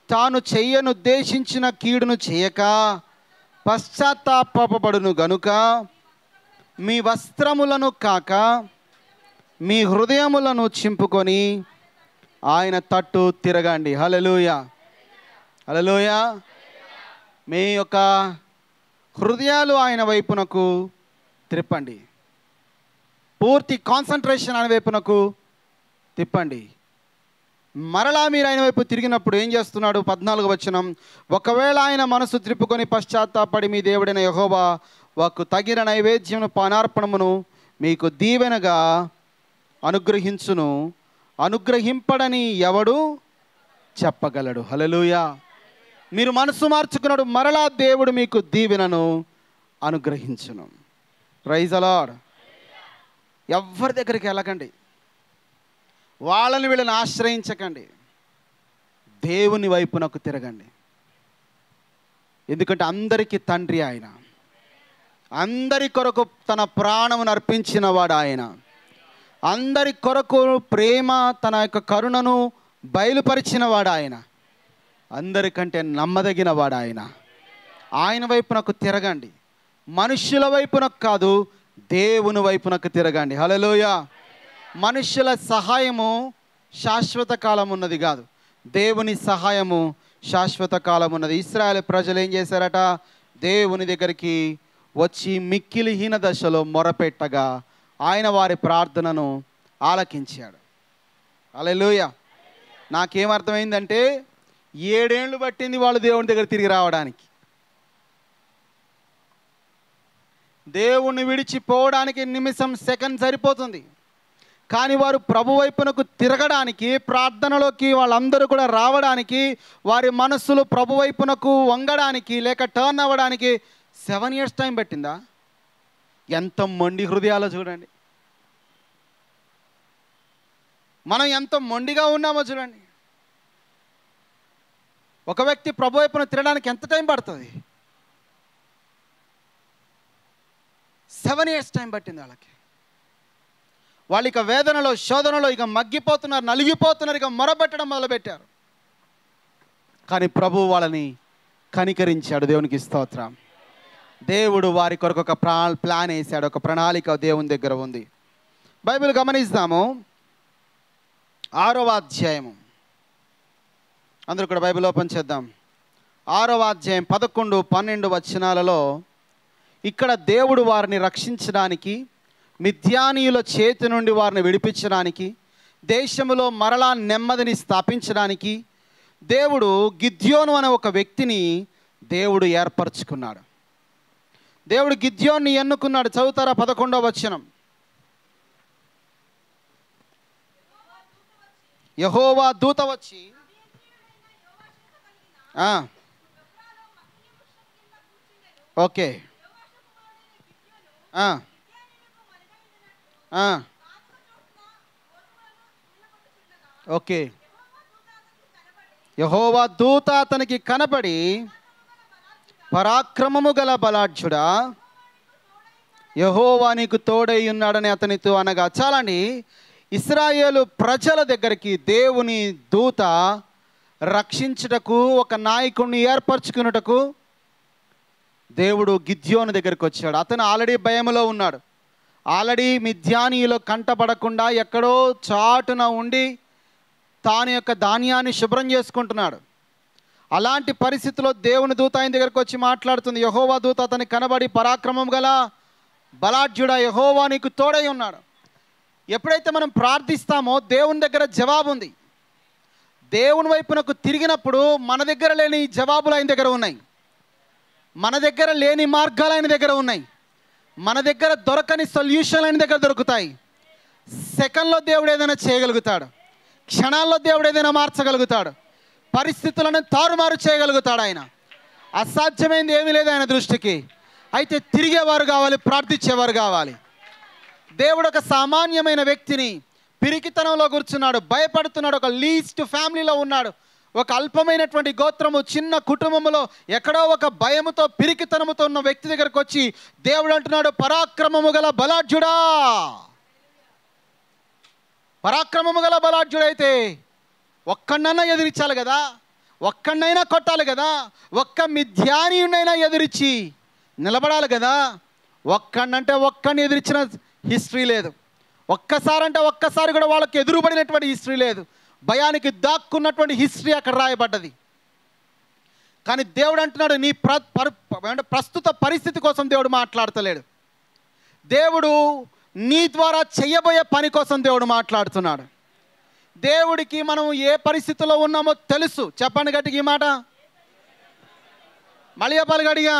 తాను చెయ్యనుద్దేశించిన కీడును చేయక పశ్చాత్తాపపడును గనుక మీ వస్త్రములను కాక మీ హృదయములను చింపుకొని ఆయన తట్టు తిరగండి. హల్లెలూయా, హల్లెలూయా. మీ యొక్క హృదయాలు ఆయన వైపునకు త్రిప్పండి, పూర్తి కాన్సన్ట్రేషన్ ఆయన వైపునకు తిప్పండి. మరలా మీరు ఆయన వైపు తిరిగినప్పుడు ఏం చేస్తున్నాడు? 14వ వచనం. ఒకవేళ ఆయన మనసు త్రిప్పుకొని పశ్చాత్తాపడి మీ దేవుడైన యెహోవా వాకు తగిన నైవేద్యమును పానార్పణమును మీకు దీవెనగా అనుగ్రహించును, అనుగ్రహింపడని ఎవడు చెప్పగలడు? హల్లెలూయా. మీరు మనసు మార్చుకున్నాడు, మరలా దేవుడు మీకు దీవెనను అనుగ్రహించును. Praise the Lord. ఎవరి దగ్గరికి వెళ్ళకండి, వాళ్ళని వీళ్ళని ఆశ్రయించకండి, దేవుని వైపునకు తిరగండి. ఎందుకంటే అందరికీ తండ్రి ఆయన, అందరి కొరకు తన ప్రాణమును అర్పించిన వాడు ఆయన, అందరి కొరకు ప్రేమ తన యొక్క కరుణను బయలుపరిచిన వాడు ఆయన, అందరికంటే నమ్మదగిన వాడు ఆయన. ఆయన వైపునకు తిరగండి, మనుష్యుల వైపునకు కాదు, దేవుని వైపునకు తిరగండి. హల్లెలూయా. మనుష్యుల సహాయము శాశ్వత కాలం ఉన్నది కాదు, దేవుని సహాయము శాశ్వత కాలం ఉన్నది. ఇశ్రాయేలు ప్రజలు ఏం చేశారట? దేవుని దగ్గరికి వచ్చి మిక్కిలి హీన దశలో మొరపెట్టగా ఆయన వారి ప్రార్థనను ఆలకించాడు. హల్లెలూయా. నాకేమర్థమైందంటే 7 ఏళ్ళు పట్టింది వాళ్ళు దేవుని దగ్గర తిరిగి రావడానికి. దేవుణ్ణి విడిచిపోవడానికి నిమిషం సెకండ్ సరిపోతుంది. కానీ వారు ప్రభు వైపునకు తిరగడానికి, ప్రార్థనలోకి వాళ్ళందరూ కూడా రావడానికి, వారి మనస్సులు ప్రభు వైపునకు వంగడానికి లేక టర్న్ అవ్వడానికి 7 ఇయర్స్ టైం పట్టిందా? ఎంత మొండి హృదయాలో చూడండి. మనం ఎంత మొండిగా ఉన్నామో చూడండి. ఒక వ్యక్తి ప్రభు వైపున తిరగడానికి ఎంత టైం పడుతుంది? 7 ఇయర్స్ టైం పట్టింది వాళ్ళకి. వాళ్ళు ఇక వేదనలో, శోధనలో ఇక మగ్గిపోతున్నారు, నలిగిపోతున్నారు, ఇక మొరబెట్టడం మొదలుపెట్టారు. కానీ ప్రభువు వాళ్ళని కనికరించాడు. దేవునికి స్తోత్రం. దేవుడు వారి కొరకు ఒక ప్లాన్ వేశాడు, ఒక ప్రణాళిక దేవుని దగ్గర ఉంది. బైబిల్ గమనిస్తాము. 6వ అధ్యాయము, అందరూ కూడా బైబిల్ ఓపెన్ చేద్దాం. 6వ అధ్యాయం 11, 12 వచనాలలో ఇక్కడ దేవుడు వారిని రక్షించడానికి, మిద్యానీయుల చేతి నుండి వారిని విడిపించడానికి, దేశంలో మరలా నెమ్మదిని స్థాపించడానికి దేవుడు గిద్యోను అనే ఒక వ్యక్తిని దేవుడు ఏర్పరచుకున్నాడు. దేవుడు గిద్యోన్ని ఎన్నుకున్నాడు. చదువుతారా 11వ వచనం. యెహోవా దూత వచ్చి ఓకే ఓకే యెహోవా దూత అతనికి కనబడి, పరాక్రమము గల బలాఢ్యుడా, యెహోవా నీకు తోడై ఉన్నాడని అతనితో అనగా. చాలండి. ఇశ్రాయేలు ప్రజల దగ్గరికి దేవుని దూత రక్షించుటకు, ఒక నాయకుడిని ఏర్పరచుకున్నటకు దేవుడు గిద్యోను దగ్గరికి వచ్చాడు. అతను ఆల్రెడీ భయములో ఉన్నాడు. ఆల్రెడీ మిద్యానీయులు కంటపడకుండా ఎక్కడో చాటున ఉండి తాను యొక్క ధాన్యాన్ని శుభ్రం చేసుకుంటున్నాడు. అలాంటి పరిస్థితిలో దేవుని దూత ఆయన దగ్గరికి వచ్చి మాట్లాడుతుంది. యెహోవా దూత అతనికి కనబడి, పరాక్రమం గల బలాఢ్యుడా, యెహోవా నీకు తోడై ఉన్నాడు. ఎప్పుడైతే మనం ప్రార్థిస్తామో దేవుని దగ్గర జవాబు ఉంది. దేవుని వైపునకు తిరిగినప్పుడు మన దగ్గర లేని జవాబులు ఆయన దగ్గర ఉన్నాయి. మన దగ్గర లేని మార్గాలు ఆయన దగ్గర ఉన్నాయి. మన దగ్గర దొరకని సొల్యూషన్లు ఆయన దగ్గర దొరుకుతాయి. సెకండ్లో దేవుడు ఏదైనా చేయగలుగుతాడు. క్షణాల్లో దేవుడు ఏదైనా మార్చగలుగుతాడు. పరిస్థితులను తారుమారు చేయగలుగుతాడు. ఆయన అసాధ్యమైంది ఏమీ లేదు ఆయన దృష్టికి. అయితే తిరిగేవారు కావాలి, ప్రార్థించేవారు కావాలి. దేవుడు ఒక సామాన్యమైన వ్యక్తిని పిరికితనంలో కూర్చున్నాడు, భయపడుతున్నాడు, ఒక లీస్ట్ ఫ్యామిలీలో ఉన్నాడు, ఒక అల్పమైనటువంటి గోత్రము, చిన్న కుటుంబంలో ఎక్కడో ఒక భయముతో, పిరికితనముతో ఉన్న వ్యక్తి దగ్గరకు వచ్చి దేవుడు అంటున్నాడు, పరాక్రమము గల బలాఢ్యుడా. పరాక్రమము గల బలాఢ్యుడైతే ఒక్కడినైనా ఎదిరించాలి కదా, ఒక్కడినైనా కొట్టాలి కదా, ఒక్క మిద్యానీయునైనా ఎదిరించి నిలబడాలి కదా. ఒక్కడినంటే ఒక్కడిని ఎదిరించిన హిస్టరీ లేదు. ఒక్కసారంటే ఒక్కసారి కూడా వాళ్ళకి ఎదురుపడినటువంటి హిస్టరీ లేదు. భయానికి దాక్కున్నటువంటి హిస్టరీ అక్కడ రాయబడ్డది. కానీ దేవుడు అంటున్నాడు, నీ ప్రస్తుత పరిస్థితి కోసం దేవుడు మాట్లాడతలేడు. దేవుడు నీ ద్వారా చేయబోయే పని కోసం దేవుడు మాట్లాడుతున్నాడు. దేవుడికి మనం ఏ పరిస్థితిలో ఉన్నామో తెలుసు. చెప్పండి గట్టిగా ఈ మాట. మళ్ళీ చెప్పాలి గట్టిగా.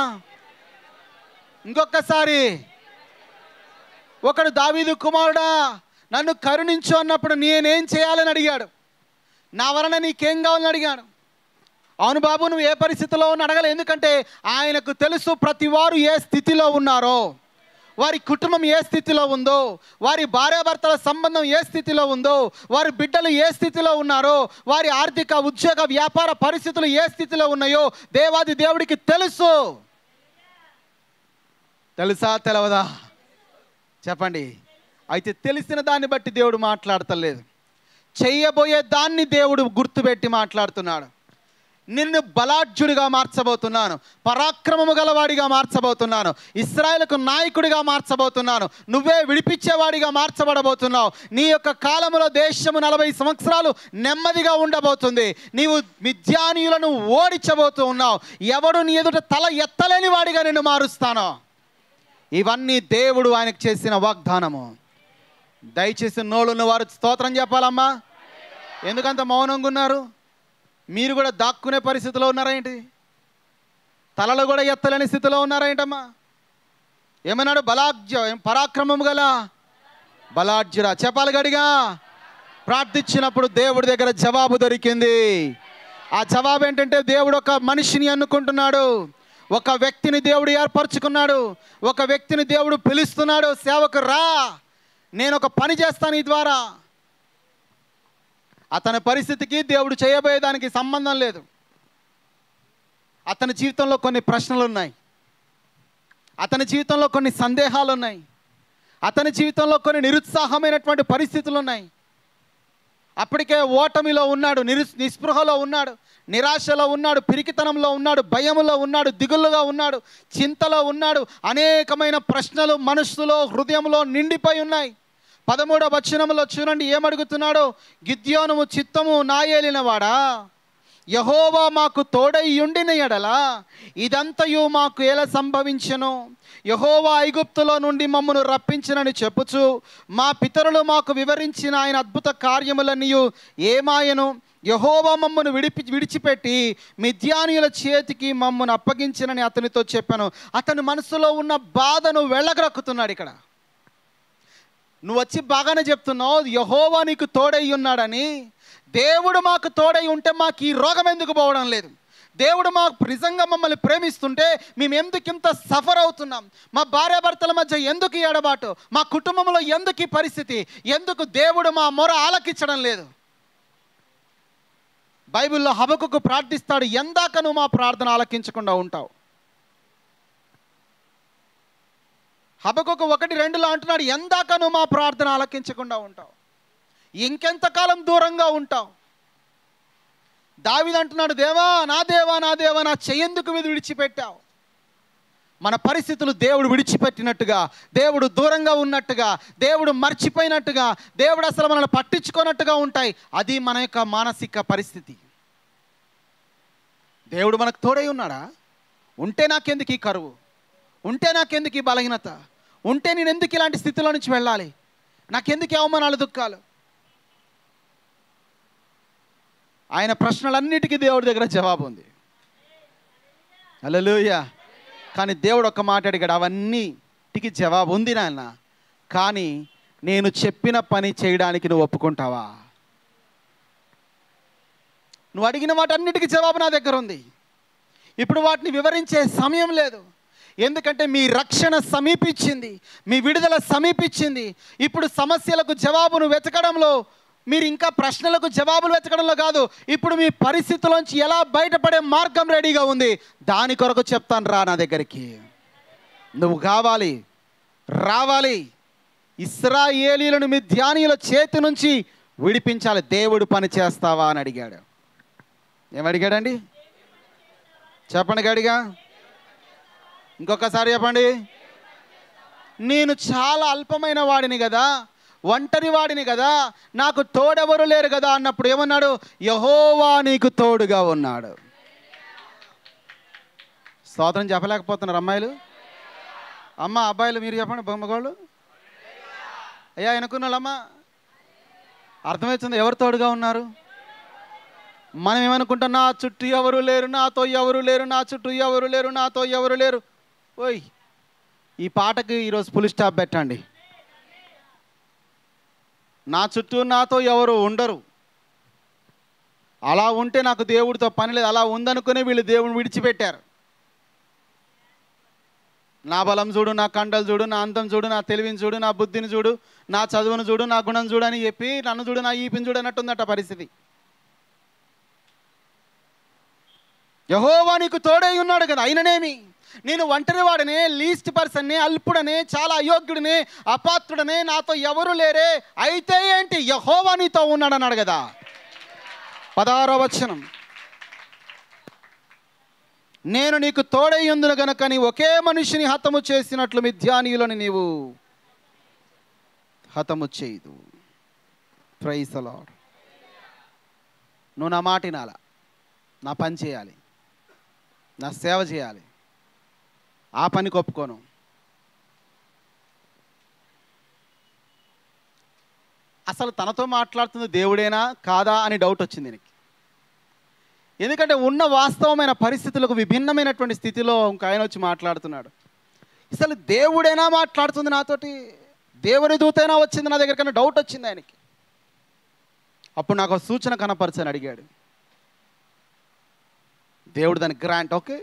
ఇంకొకసారి. ఒకడు దావీదు కుమారుడా నన్ను కరుణించు అన్నప్పుడు నేనేం చేయాలని అడిగాడు. నా వలన నీకేం కావాలని అడిగాడు. అవును బాబు, నువ్వు ఏ పరిస్థితిలో ఉన్న అడగలే. ఎందుకంటే ఆయనకు తెలుసు ప్రతి వారు ఏ స్థితిలో ఉన్నారో, వారి కుటుంబం ఏ స్థితిలో ఉందో, వారి భార్యాభర్తల సంబంధం ఏ స్థితిలో ఉందో, వారి బిడ్డలు ఏ స్థితిలో ఉన్నారో, వారి ఆర్థిక, ఉద్యోగ, వ్యాపార పరిస్థితులు ఏ స్థితిలో ఉన్నాయో దేవాది దేవుడికి తెలుసు. తెలుసా తెలవదా? చెప్పండి. అయితే తెలిసిన దాన్ని బట్టి దేవుడు మాట్లాడతలేదు. చెయ్యబోయే దాన్ని దేవుడు గుర్తుపెట్టి మాట్లాడుతున్నాడు. నిన్ను బలాఢ్యుడిగా మార్చబోతున్నాను, పరాక్రమము గలవాడిగా మార్చబోతున్నాను, ఇశ్రాయేలుకు నాయకుడిగా మార్చబోతున్నాను, నువ్వే విడిపించేవాడిగా మార్చబడబోతున్నావు. నీ యొక్క కాలములో దేశము 40 సంవత్సరాలు నెమ్మదిగా ఉండబోతుంది. నీవు మిద్యానీయులను ఓడించబోతూ ఉన్నావు. ఎవడు నీ ఎదుట తల ఎత్తలేని వాడిగా నిన్ను మారుస్తాను. ఇవన్నీ దేవుడు ఆయనకు చేసిన వాగ్దానము. దయచేసి నోళ్ళున్న వారు స్తోత్రం చెప్పాలమ్మా. ఎందుకంత మౌనంగా ఉన్నారు? మీరు కూడా దాక్కునే పరిస్థితిలో ఉన్నారా ఏంటి? తలలు కూడా ఎత్తలేని స్థితిలో ఉన్నారా ఏంటమ్మా? ఏమన్నాడు? పరాక్రమం గల బలాఢ్యురా. చెప్పాలి గడిగా. ప్రార్థించినప్పుడు దేవుడి దగ్గర జవాబు దొరికింది. ఆ జవాబు ఏంటంటే, దేవుడు ఒక మనిషిని ఎన్నుకుంటున్నాడు, ఒక వ్యక్తిని దేవుడు ఏర్పరచుకున్నాడు, ఒక వ్యక్తిని దేవుడు పిలుస్తున్నాడు. సేవకు రా, నేను ఒక పని చేస్తాను ఈ ద్వారా. అతని పరిస్థితికి దేవుడు చేయబోయేదానికి సంబంధం లేదు. అతని జీవితంలో కొన్ని ప్రశ్నలు ఉన్నాయి, అతని జీవితంలో కొన్ని సందేహాలు ఉన్నాయి, అతని జీవితంలో కొన్ని నిరుత్సాహమైనటువంటి పరిస్థితులు ఉన్నాయి. అప్పటికే ఓటమిలో ఉన్నాడు, నిస్పృహలో ఉన్నాడు, నిరాశలో ఉన్నాడు, పిరికితనంలో ఉన్నాడు, భయములో ఉన్నాడు, దిగులుగా ఉన్నాడు, చింతలో ఉన్నాడు. అనేకమైన ప్రశ్నలు మనస్సులో హృదయంలో నిండిపోయి ఉన్నాయి. 13వ వచనంలో చూడండి ఏమడుగుతున్నాడో. గిద్యోను చిత్తము నాయేలినవాడా, యెహోవా మాకు తోడై ఉండిన ఎడల ఇదంతయు మాకు ఎలా సంభవించెను? యెహోవా ఐగుప్తులో నుండి మమ్మను రప్పించినని చెప్పుచు మా పితరులు మాకు వివరించిన ఆయన అద్భుత కార్యములన్నీ ఏమాయను? యెహోవా మమ్మను విడిచిపెట్టి మిద్యానీయుల చేతికి మమ్మను అప్పగించినని అతనితో చెప్పాను. అతని మనసులో ఉన్న బాధను వెళ్ళగరక్కుతున్నాడు. ఇక్కడ నువ్వు వచ్చి బాగానే చెప్తున్నావు, యెహోవా నీకు తోడై ఉన్నాడని. దేవుడు మాకు తోడై ఉంటే మాకు ఈ రోగం ఎందుకు పోవడం లేదు? దేవుడు మాకు నిజంగా మమ్మల్ని ప్రేమిస్తుంటే మేము ఎందుకు ఇంత సఫర్ అవుతున్నాం? మా భార్యాభర్తల మధ్య ఎందుకు ఈ ఎడబాటు? మా కుటుంబంలో ఎందుకు ఈ పరిస్థితి? ఎందుకు దేవుడు మా మొర ఆలకించడం లేదు? బైబిల్లో హబకుకు ప్రార్థిస్తాడు, ఎందాక నువ్వు మా ప్రార్థన ఆలకించకుండా ఉంటావు? హబకుకు 1:2లో అంటున్నాడు, ఎందాక నువ్వు మా ప్రార్థన ఆలకించకుండా ఉంటావు? ఇంకెంతకాలం దూరంగా ఉంటావు? దావీదు అంటున్నాడు, దేవా నా దేవా నా దేవా నా చెయ్యెందుకు మీద విడిచిపెట్టావు? మన పరిస్థితులు దేవుడు విడిచిపెట్టినట్టుగా, దేవుడు దూరంగా ఉన్నట్టుగా, దేవుడు మర్చిపోయినట్టుగా, దేవుడు అసలు మనల్ని పట్టించుకోనట్టుగా ఉంటాయి. అది మన యొక్క మానసిక పరిస్థితి. దేవుడు మనకు తోడై ఉన్నాడా? ఉంటే నాకెందుకు ఈ కరువు? ఉంటే నాకెందుకు ఈ బలహీనత? ఉంటే నేను ఎందుకు ఇలాంటి స్థితిలో నుంచి వెళ్ళాలి? నాకెందుకు అవమానాలు, దుఃఖాలు? ఆయన ప్రశ్నలన్నిటికీ దేవుడి దగ్గర జవాబు ఉంది. హల్లెలూయా. కానీ దేవుడు ఒక్క మాట అడిగాడు, అవన్నిటికి జవాబు ఉంది నాయన, కానీ నేను చెప్పిన పని చేయడానికి నువ్వు ఒప్పుకుంటావా? నువ్వు అడిగిన వాటన్నిటికీ జవాబు నా దగ్గర ఉంది. ఇప్పుడు వాటిని వివరించే సమయం లేదు. ఎందుకంటే మీ రక్షణ సమీపించింది, మీ విడుదల సమీపించింది. ఇప్పుడు సమస్యలకు జవాబును వెతకడంలో, మీరు ఇంకా ప్రశ్నలకు జవాబులు వెతకడంలో కాదు, ఇప్పుడు మీ పరిస్థితుల్లోంచి ఎలా బయటపడే మార్గం రెడీగా ఉంది. దాని కొరకు చెప్తాను, రా నా దగ్గరికి. నువ్వు కావాలి, రావాలి. ఇశ్రాయేలీయులను మిద్యానీయుల చేతి నుంచి విడిపించాలి. దేవుడు పని చేస్తావా అని అడిగాడు. ఏమడిగాడండి? చెప్పండి గడిగా, ఇంకొకసారి చెప్పండి. నేను చాలా అల్పమైన వాడిని కదా, ఒంటరి వాడిని కదా, నాకు తోడెవరు లేరు కదా అన్నప్పుడు ఏమన్నాడు? యెహోవా నీకు తోడుగా ఉన్నాడు. స్తోత్రం చెప్పలేకపోతున్నారు అమ్మాయిలు. అమ్మ అబ్బాయిలు మీరు చెప్పండి, బొమ్మగోళ్ళు. అయ్యా అనుకున్నాళ్ళమ్మా, అర్థమవుతుంది ఎవరు తోడుగా ఉన్నారు? మనం ఏమనుకుంటాం? నా చుట్టూ ఎవరు లేరు, నాతో ఎవరు లేరు, నా చుట్టూ ఎవరు లేరు, నాతో ఎవరు లేరు. ఓయ్, ఈ పాటకి ఈరోజు ఫుల్ స్టాప్ పెట్టండి. నా చుట్టూ నాతో ఎవరు ఉండరు. అలా ఉంటే నాకు దేవుడితో పని లేదు. అలా ఉందనుకునే వీళ్ళు దేవుడిని విడిచిపెట్టారు. నా బలం చూడు, నా కండలు చూడు, నా అందం చూడు, నా తెలివిని చూడు, నా బుద్ధిని చూడు, నా చదువును చూడు, నా గుణం చూడు అని చెప్పి నన్ను చూడు, నా ఈపిని చూడు అన్నట్టుందట పరిస్థితి. యెహోవా నీకు తోడై ఉన్నాడు కదా, అయిననేమి నేను ఒంటరి వాడినే, లీస్ట్ పర్సన్నే, అల్పుడనే, చాలా అయోగ్యుడినే, అపాత్రుడనే, నాతో ఎవరు లేరే, అయితే ఏంటి యెహోవా నీతో ఉన్నాడు అన్నాడు కదా. 16వ వచనం, నేను నీకు తోడయ్యుందును గనుక నీ ఒకే మనిషిని హతము చేసినట్లు మిద్యానీయులను నీవు హతము చేయదు. Praise the lord. నువ్వు నా మాట వినాల, నా పని చేయాలి, నా సేవ చేయాలి. ఆ పనికి ఒప్పుకోను. అసలు తనతో మాట్లాడుతుంది దేవుడేనా కాదా అని డౌట్ వచ్చింది దీనికి. ఎందుకంటే ఉన్న వాస్తవమైన పరిస్థితులకు విభిన్నమైనటువంటి స్థితిలో ఇంకా ఆయన వచ్చి మాట్లాడుతున్నాడు. అసలు దేవుడేనా మాట్లాడుతుంది నాతోటి, దేవుని దూతైనా వచ్చింది నా దగ్గర, కన్నా డౌట్ వచ్చింది ఆయనకి. అప్పుడు నాకు ఒక సూచన కనపరచని అడిగాడు. దేవుడు దానికి గ్రాంట్, ఓకే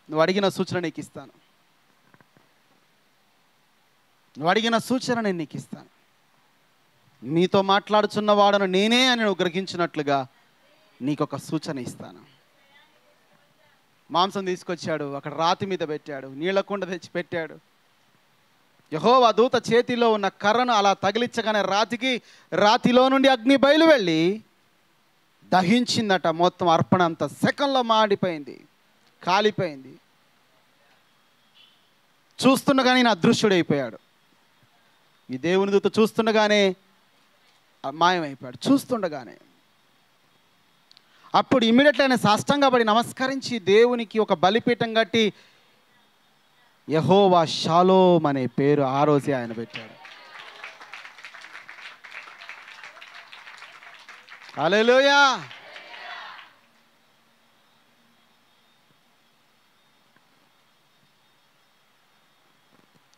నువ్వు అడిగిన సూచన నీకు ఇస్తాను, నువ్వు అడిగిన సూచన నేను నీకు ఇస్తాను. నీతో మాట్లాడుచున్న వాడను నేనే అని నువ్వు గ్రహించినట్లుగా నీకు ఒక సూచన ఇస్తాను. మాంసం తీసుకొచ్చాడు, అక్కడ రాతి మీద పెట్టాడు, నీళ్ల కుండ తెచ్చి పెట్టాడు. యెహోవా దూత చేతిలో ఉన్న కర్రను అలా తగిలించగానే రాతిలో నుండి అగ్ని బయలు వెళ్ళి దహించిందట. మొత్తం అర్పణ అంతా సెకండ్లో మాడిపోయింది, కాలిపోయింది. చూస్తుండగానే ఈయన అదృశ్యుడైపోయాడు. ఈ దేవుని దూత చూస్తుండగానే మాయమైపోయాడు. చూస్తుండగానే అప్పుడు ఇమ్మీడియట్లీ ఆయన సాష్టాంగపడి నమస్కరించి దేవునికి ఒక బలిపీఠం కట్టి యెహోవా షాలోమ్ అనే పేరు ఆ రోజే ఆయన పెట్టాడు. హల్లెలూయా.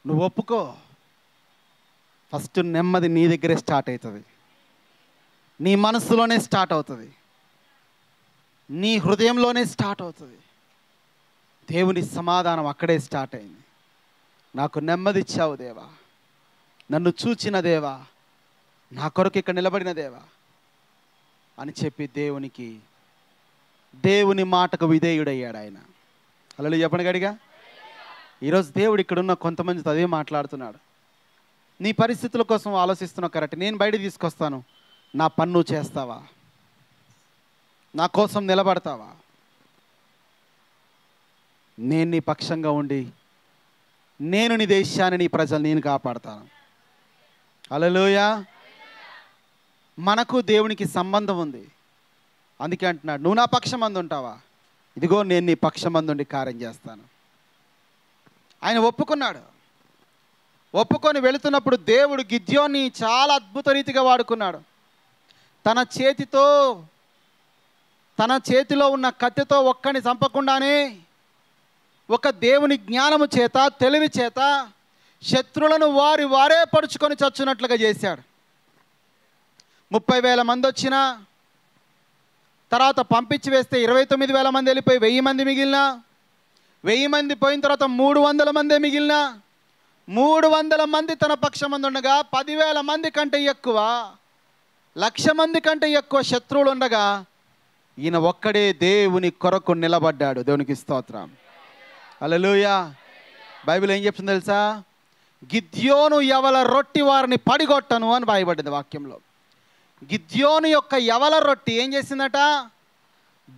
నువ్వు ఒప్పుకో. ఫస్ట్ నెమ్మది నీ దగ్గరే స్టార్ట్ అవుతుంది, నీ మనసులోనే స్టార్ట్ అవుతుంది, నీ హృదయంలోనే స్టార్ట్ అవుతుంది. దేవుని సమాధానం అక్కడే స్టార్ట్ అయింది. నాకు నెమ్మది ఇచ్చావు దేవా, నన్ను చూచిన దేవా, నా కొరకు ఇక్కడ నిలబడిన దేవా అని చెప్పి దేవుని మాటకు విధేయుడయ్యాడు ఆయన. అలా చెప్పండి గడిగా. ఈరోజు దేవుడు ఇక్కడున్న కొంతమందితో అదే మాట్లాడుతున్నాడు. నీ పరిస్థితుల కోసం ఆలోచిస్తున్నావు కరెక్ట్, నేను బయట తీసుకొస్తాను, నా పన్ను చేస్తావా, నా కోసం నిలబడతావా? నేను నీ పక్షంగా ఉండి నేను నీ దేశాన్ని, నీ ప్రజలు నేను కాపాడతాను. హల్లెలూయా. మనకు దేవునికి సంబంధం ఉంది. అందుకే అంటున్నాడు, నువ్వు నా పక్షమందు ఉంటావా, ఇదిగో నేను నీ పక్షమందుండి కార్యం చేస్తాను. ఆయన ఒప్పుకున్నాడు. ఒప్పుకొని వెళుతున్నప్పుడు దేవుడు గిద్యోన్ని చాలా అద్భుత రీతిగా వాడుకున్నాడు. తన చేతిలో ఉన్న కత్తితో ఒక్కని చంపకుండానే ఒక దేవుని జ్ఞానము చేత, తెలివి చేత శత్రులను వారే పరుచుకొని చచ్చునట్లుగా చేశాడు. 30,000 మంది వచ్చిన తర్వాత పంపించి వేస్తే 29,000 మంది వెళ్ళిపోయి 1000 మంది మిగిలిన, 1000 మంది పోయిన తర్వాత 300 మందే మిగిలిన, 300 మంది తన పక్షమందు ఉండగా 10,000 మంది కంటే ఎక్కువ, 1,00,000 మంది కంటే ఎక్కువ శత్రువులు ఉండగా ఈయన ఒక్కడే దేవుని కొరకు నిలబడ్డాడు. దేవునికి స్తోత్రం. హల్లెలూయా. బైబిల్ ఏం చెప్తుంది తెలుసా? గిద్యోను యవల రొట్టి వారిని పడిగొట్టను అని రాయబడ్డది వాక్యంలో. గిద్యోను యొక్క యవల రొట్టి ఏం చేసిందట?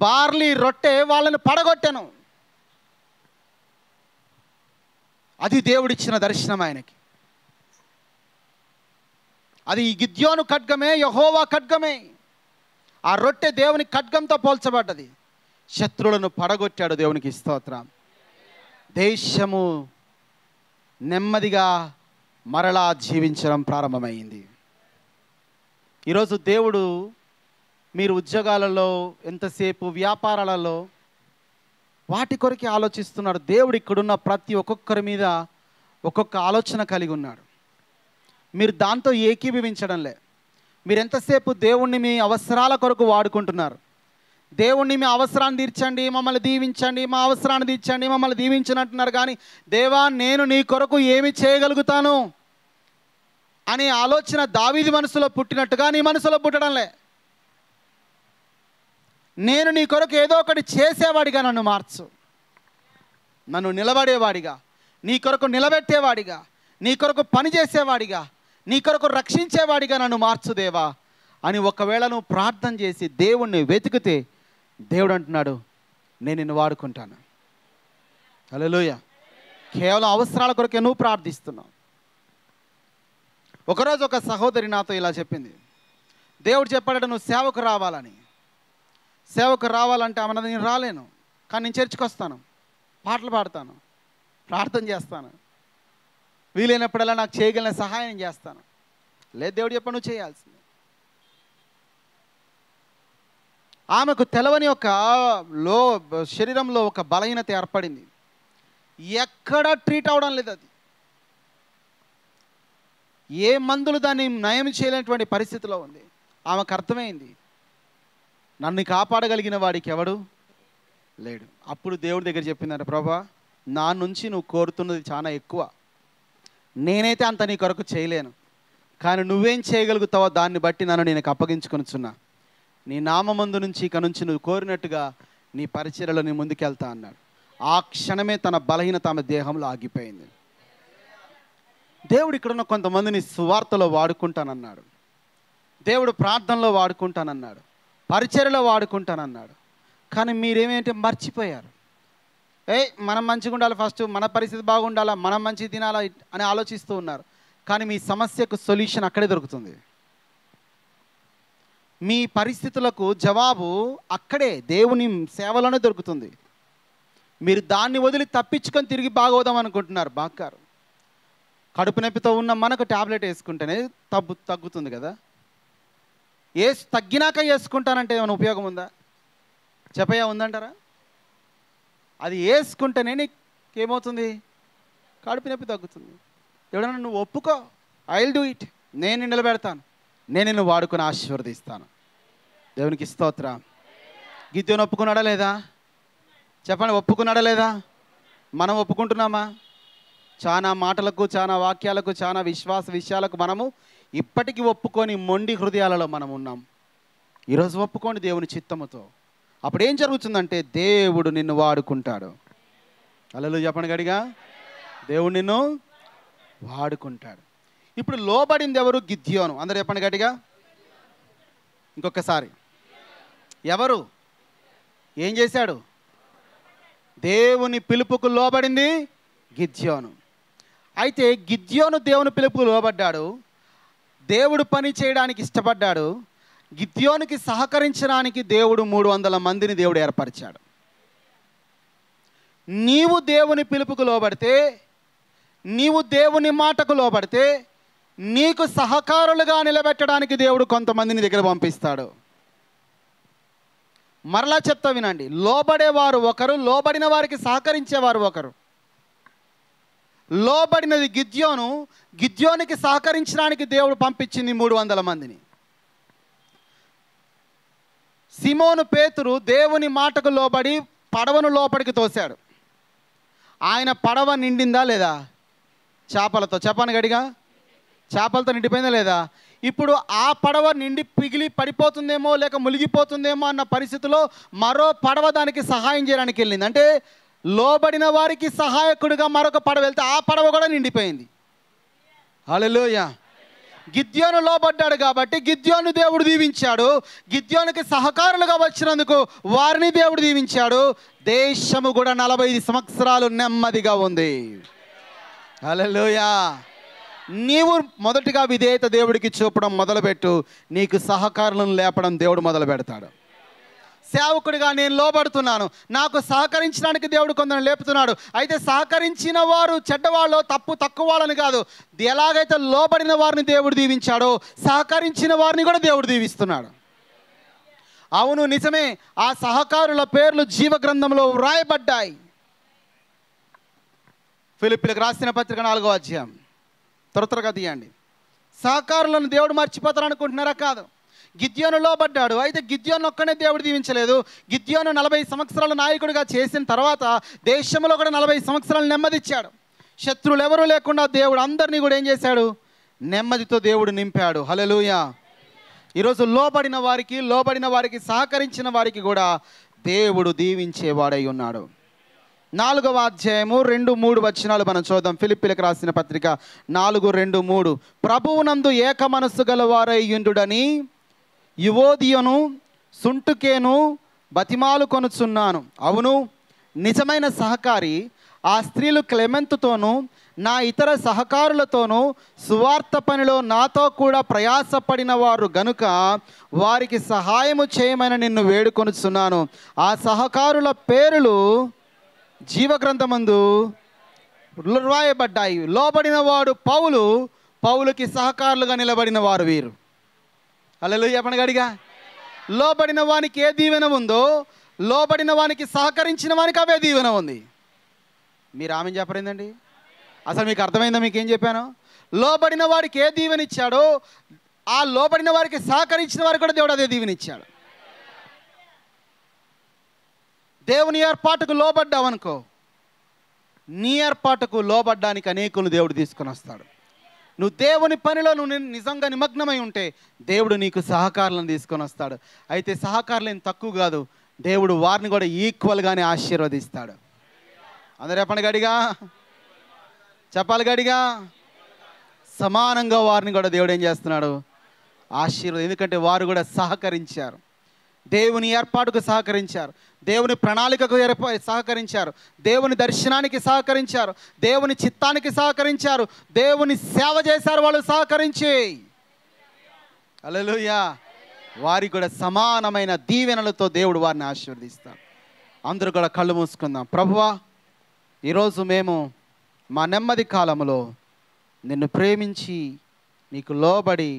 బార్లీ రొట్టె వాళ్ళని పడగొట్టెను. అది దేవుడిచ్చిన దర్శనం ఆయనకి. అది గిద్యోను ఖడ్గమే, యెహోవా ఖడ్గమే. ఆ రొట్టె దేవుని ఖడ్గంతో పోల్చబడ్డది. శత్రువులను పడగొట్టాడు. దేవునికి స్తోత్రం. దేశము నెమ్మదిగా మరలా జీవించడం ప్రారంభమైంది. ఈరోజు దేవుడు మీరు ఉద్యోగాలలో, ఎంతసేపు వ్యాపారాలలో వాటి కొరకే ఆలోచిస్తున్నాడు. దేవుడు ఇక్కడున్న ప్రతి ఒక్కొక్కరి మీద ఒక్కొక్క ఆలోచన కలిగి ఉన్నాడు. మీరు దాంతో ఏకీభవించడంలే. మీరు ఎంతసేపు దేవుణ్ణి మీ అవసరాల కొరకు వాడుకుంటున్నారు. దేవుణ్ణి మీ అవసరాన్ని తీర్చండి, మమ్మల్ని దీవించండి, మా అవసరాన్ని తీర్చండి, మమ్మల్ని దీవించండి అంటున్నారు. కానీ దేవా నేను నీ కొరకు ఏమి చేయగలుగుతాను అనే ఆలోచన దావీదు మనసులో పుట్టినట్టుగా నీ మనసులో పుట్టడంలే. నేను నీ కొరకు ఏదో ఒకటి చేసేవాడిగా నన్ను మార్చు, నన్ను నిలబడేవాడిగా, నీ కొరకు నిలబెట్టేవాడిగా, నీ కొరకు పనిచేసేవాడిగా, నీ కొరకు రక్షించేవాడిగా నన్ను మార్చు దేవా అని ఒకవేళ నువ్వు ప్రార్థన చేసి దేవుణ్ణి వెతికితే దేవుడు అంటున్నాడు, నేను నిన్ను వాడుకుంటాను. హల్లెలూయా. కేవలం అవసరాల కొరకే నువ్వు ప్రార్థిస్తున్నావు. ఒకరోజు ఒక సహోదరి నాతో ఇలా చెప్పింది, దేవుడు చెప్పాడట నువ్వు సేవకు రావాలని. సేవకు రావాలంటే ఆమె నేను రాలేను, కానీ నేను చర్చికి వస్తాను, పాటలు పాడతాను, ప్రార్థన చేస్తాను, వీలైనప్పుడల్లా నాకు చేయగలిగిన సహాయం చేస్తాను. లేదు, దేవుడు చెప్ప నువ్వు చేయాల్సింది. ఆమెకు తెలవని ఒక శరీరంలో ఒక బలహీనత ఏర్పడింది. ఎక్కడ ట్రీట్ అవడం లేదు. అది ఏ మందులు దాన్ని నయం చేయలేనటువంటి పరిస్థితిలో ఉంది. ఆమెకు అర్థమైంది, నన్ను కాపాడగలిగిన వాడికి ఎవడు లేడు. అప్పుడు దేవుడి దగ్గర చెప్పిందంట, ప్రభా నా నుంచి నువ్వు కోరుతున్నది చాలా ఎక్కువ, నేనైతే అంత నీ కొరకు చేయలేను, కానీ నువ్వేం చేయగలుగుతావో దాన్ని బట్టి నన్ను నేను అప్పగించుకొనిచున్నా. నీ నామందు నుంచి ఇక నుంచి నువ్వు కోరినట్టుగా నీ పరిచర్యలో నీ ముందుకెళ్తా అన్నాడు. ఆ క్షణమే తన బలహీనత ఆమె దేహంలో ఆగిపోయింది. దేవుడు ఇక్కడున్న కొంతమందిని సువార్తలో వాడుకుంటానన్నాడు, దేవుడు ప్రార్థనలో వాడుకుంటానన్నాడు, పరిచర్యలో వాడుకుంటానన్నాడు. కానీ మీరేమేంటే మర్చిపోయారు. మనం మంచిగా ఉండాలి, ఫస్ట్ మన పరిస్థితి బాగుండాలా, మనం మంచిగా తినాలా అని ఆలోచిస్తూ ఉన్నారు. కానీ మీ సమస్యకు సొల్యూషన్ అక్కడే దొరుకుతుంది. మీ పరిస్థితులకు జవాబు అక్కడే దేవుని సేవలోనే దొరుకుతుంది. మీరు దాన్ని వదిలి తప్పించుకొని తిరిగి బాగోదాం అనుకుంటున్నారు. బాగారు కడుపు నొప్పితో ఉన్న మనకు ట్యాబ్లెట్ వేసుకుంటేనే తగ్గుతుంది కదా. తగ్గినాక వేసుకుంటానంటే ఏమైనా ఉపయోగం ఉందా? చెప్పయ్యా, ఉందంటారా? అది వేసుకుంటేనే నీకేమవుతుంది? కడుపు నొప్పి తగ్గుతుంది. ఎవడన్నా నువ్వు ఒప్పుకో, ఐ విల్ డూ ఇట్, నేను నిలబెడతాను, నేను నిన్ను వాడుకొని ఆశీర్వదిస్తాను. దేవునికి స్తోత్రం. గిద్యోను ఒప్పుకున్నాడా లేదా? చెప్పండి, ఒప్పుకున్నాడా లేదా? మనం ఒప్పుకుంటున్నామా? చాలా మాటలకు, చాలా వాక్యాలకు, చాలా విశ్వాస విషయాలకు మనము ఇప్పటికీ ఒప్పుకొని మొండి హృదయాలలో మనం ఉన్నాం. ఈరోజు ఒప్పుకోండి దేవుని చిత్తముతో. అప్పుడు ఏం జరుగుతుందంటే దేవుడు నిన్ను వాడుకుంటాడు. హల్లెలూయా చెప్పండి గట్టిగా. దేవుడు నిన్ను వాడుకుంటాడు. ఇప్పుడు లోబడింది ఎవరు? గిద్యోను. అందరూ చెప్పండి గట్టిగా. ఇంకొకసారి, ఎవరు? ఏం చేశాడు? దేవుని పిలుపుకు లోబడింది గిద్యోను. అయితే గిద్యోను దేవుని పిలుపుకు లోబడ్డాడు, దేవుడు పని చేయడానికి ఇష్టపడ్డాడు. గిద్యోనుకి సహకరించడానికి దేవుడు 300 మందిని దేవుడు ఏర్పరిచాడు. నీవు దేవుని పిలుపుకు లోబడితే, నీవు దేవుని మాటకు లోబడితే, నీకు సహకారులుగా నిలబెట్టడానికి దేవుడు కొంతమందిని దగ్గర పంపిస్తాడు. మరలా చెప్తా వినండి, లోబడేవారు ఒకరు, లోబడిన వారికి సహకరించేవారు ఒకరు. లోబడినది గిద్యోను, గిద్యోనికి సహకరించడానికి దేవుడు పంపించింది 300 మందిని. సిమోను పేతురు దేవుని మాటకు లోబడి పడవను లోపలికి తోశాడు. ఆయన పడవ నిండిందా లేదా? చేపలతో. చెప్పాను గడిగా, చేపలతో నిండిపోయిందా లేదా? ఇప్పుడు ఆ పడవ నిండి పిగిలి పడిపోతుందేమో, లేక మునిగిపోతుందేమో అన్న పరిస్థితిలో మరో పడవ దానికి సహాయం చేయడానికి వెళ్ళింది. అంటే లోబడిన వారికి సహాయకుడిగా మరొక పడవ వెళ్తే ఆ పడవ కూడా నిండిపోయింది. హల్లెలూయా. గిద్యోను లోబడ్డాడు కాబట్టి గిద్యోను దేవుడు దీవించాడు. గిద్యోనుకి సహకారులుగా వచ్చినందుకు వారిని దేవుడు దీవించాడు. దేశము కూడా 45 సంవత్సరాలు నెమ్మదిగా ఉంది. హల్లెలూయా. నీవు మొదటిగా విధేయత దేవుడికి చూపడం మొదలుపెట్టు, నీకు సహకారులను లేపడం దేవుడు మొదలు పెడతాడు. సేవకుడిగా నేను లోబడుతున్నాను, నాకు సహకరించడానికి దేవుడు కొందరు లేపుతున్నాడు. అయితే సహకరించిన వారు చెడ్డవాళ్ళు, తక్కువ వాళ్ళని కాదు. ఎలాగైతే లోబడిన వారిని దేవుడు దీవించాడో, సహకరించిన వారిని కూడా దేవుడు దీవిస్తున్నాడు. అవును, నిజమే. ఆ సహకారుల పేర్లు జీవ గ్రంథంలో వ్రాయబడ్డాయి. ఫిలిప్పీలకు రాసిన పత్రిక 4వ అధ్యాయం. త్వరగా తీయండి. సహకారులను దేవుడు మర్చిపోతారు అనుకుంటున్నారా? కాదు. గిద్యోను లోబడ్డాడు. అయితే గిద్యోను ఒక్కనే దేవుడు దీవించలేదు. గిద్యోను 40 సంవత్సరాల నాయకుడిగా చేసిన తర్వాత దేశంలో కూడా 40 సంవత్సరాలు నెమ్మదిచ్చాడు. శత్రువులు ఎవరూ లేకుండా దేవుడు అందరినీ కూడా ఏం చేశాడు? నెమ్మదితో దేవుడు నింపాడు. హల్లెలూయా. ఈరోజు లోబడిన వారికి సహకరించిన వారికి కూడా దేవుడు దీవించేవాడై ఉన్నాడు. 4వ అధ్యాయము 2-3 వచనాలు మనం చూద్దాం. ఫిలిప్పీలకు రాసిన పత్రిక 4:2-3. ప్రభువునందు ఏక మనస్సు గలవారై యుండుడని యువోదియను సుంటుకేను బతిమాలు కొనుచున్నాను. అవును, నిజమైన సహకారి ఆ స్త్రీలు క్లెమెంతుతోనూ నా ఇతర సహకారులతోనూ సువార్త పనిలో నాతో కూడా ప్రయాసపడిన వారు గనుక వారికి సహాయము చేయమని నిన్ను వేడుకొనుచున్నాను. ఆ సహకారుల పేర్లు జీవగ్రంథమందు రాయబడ్డాయి. లోబడిన వాడు పౌలు, పౌలుకి సహకారులుగా నిలబడిన వారు వీరు. హల్లెలూయా చెప్పండి గట్టిగా. లోబడిన వానికి ఏ దీవెన ఉందో, లోబడిన వానికి సహకరించిన వానికి అవే దీవెన ఉంది. మీరు ఆమె చెప్పరేందండి? అసలు మీకు అర్థమైందా? మీకు ఏం చెప్పాను? లోబడిన వాడికి ఏ దీవెన ఇచ్చాడో, ఆ లోబడిన వారికి సహకరించిన వారికి కూడా దేవుడు అదే దీవెన ఇచ్చాడు. దేవుని ఏర్పాటుకు లోబడ్డావనుకో, నీ ఏర్పాటుకు లోబడ్డానికి అనేకులు దేవుడు తీసుకొని వస్తాడు. నువ్వు దేవుని పనిలో నువ్వు నిజంగా నిమగ్నమై ఉంటే దేవుడు నీకు సహకారులను తీసుకొని వస్తాడు. అయితే సహకారులు ఏం తక్కువ కాదు, దేవుడు వారిని కూడా ఈక్వల్గానే ఆశీర్వదిస్తాడు. అందరూ చెప్పండి గట్టిగా, చెప్పాలి గట్టిగా. సమానంగా వారిని కూడా దేవుడు ఏం చేస్తున్నాడు? ఎందుకంటే వారు కూడా సహకరించారు, దేవుని ఏర్పాటుకు సహకరించారు, దేవుని ప్రణాళికకు సహకరించారు, దేవుని దర్శనానికి సహకరించారు, దేవుని చిత్తానికి సహకరించారు, దేవుని సేవ చేశారు వాళ్ళు సహకరించి. హల్లెలూయా. వారికి కూడా సమానమైన దీవెనలతో దేవుడు వారిని ఆశీర్వదిస్తాడు. అందరూ కూడా కళ్ళు మూసుకుందాం. ప్రభువా, ఈరోజు మేము మా నెమ్మది కాలంలో నిన్ను ప్రేమించి నీకు లోబడి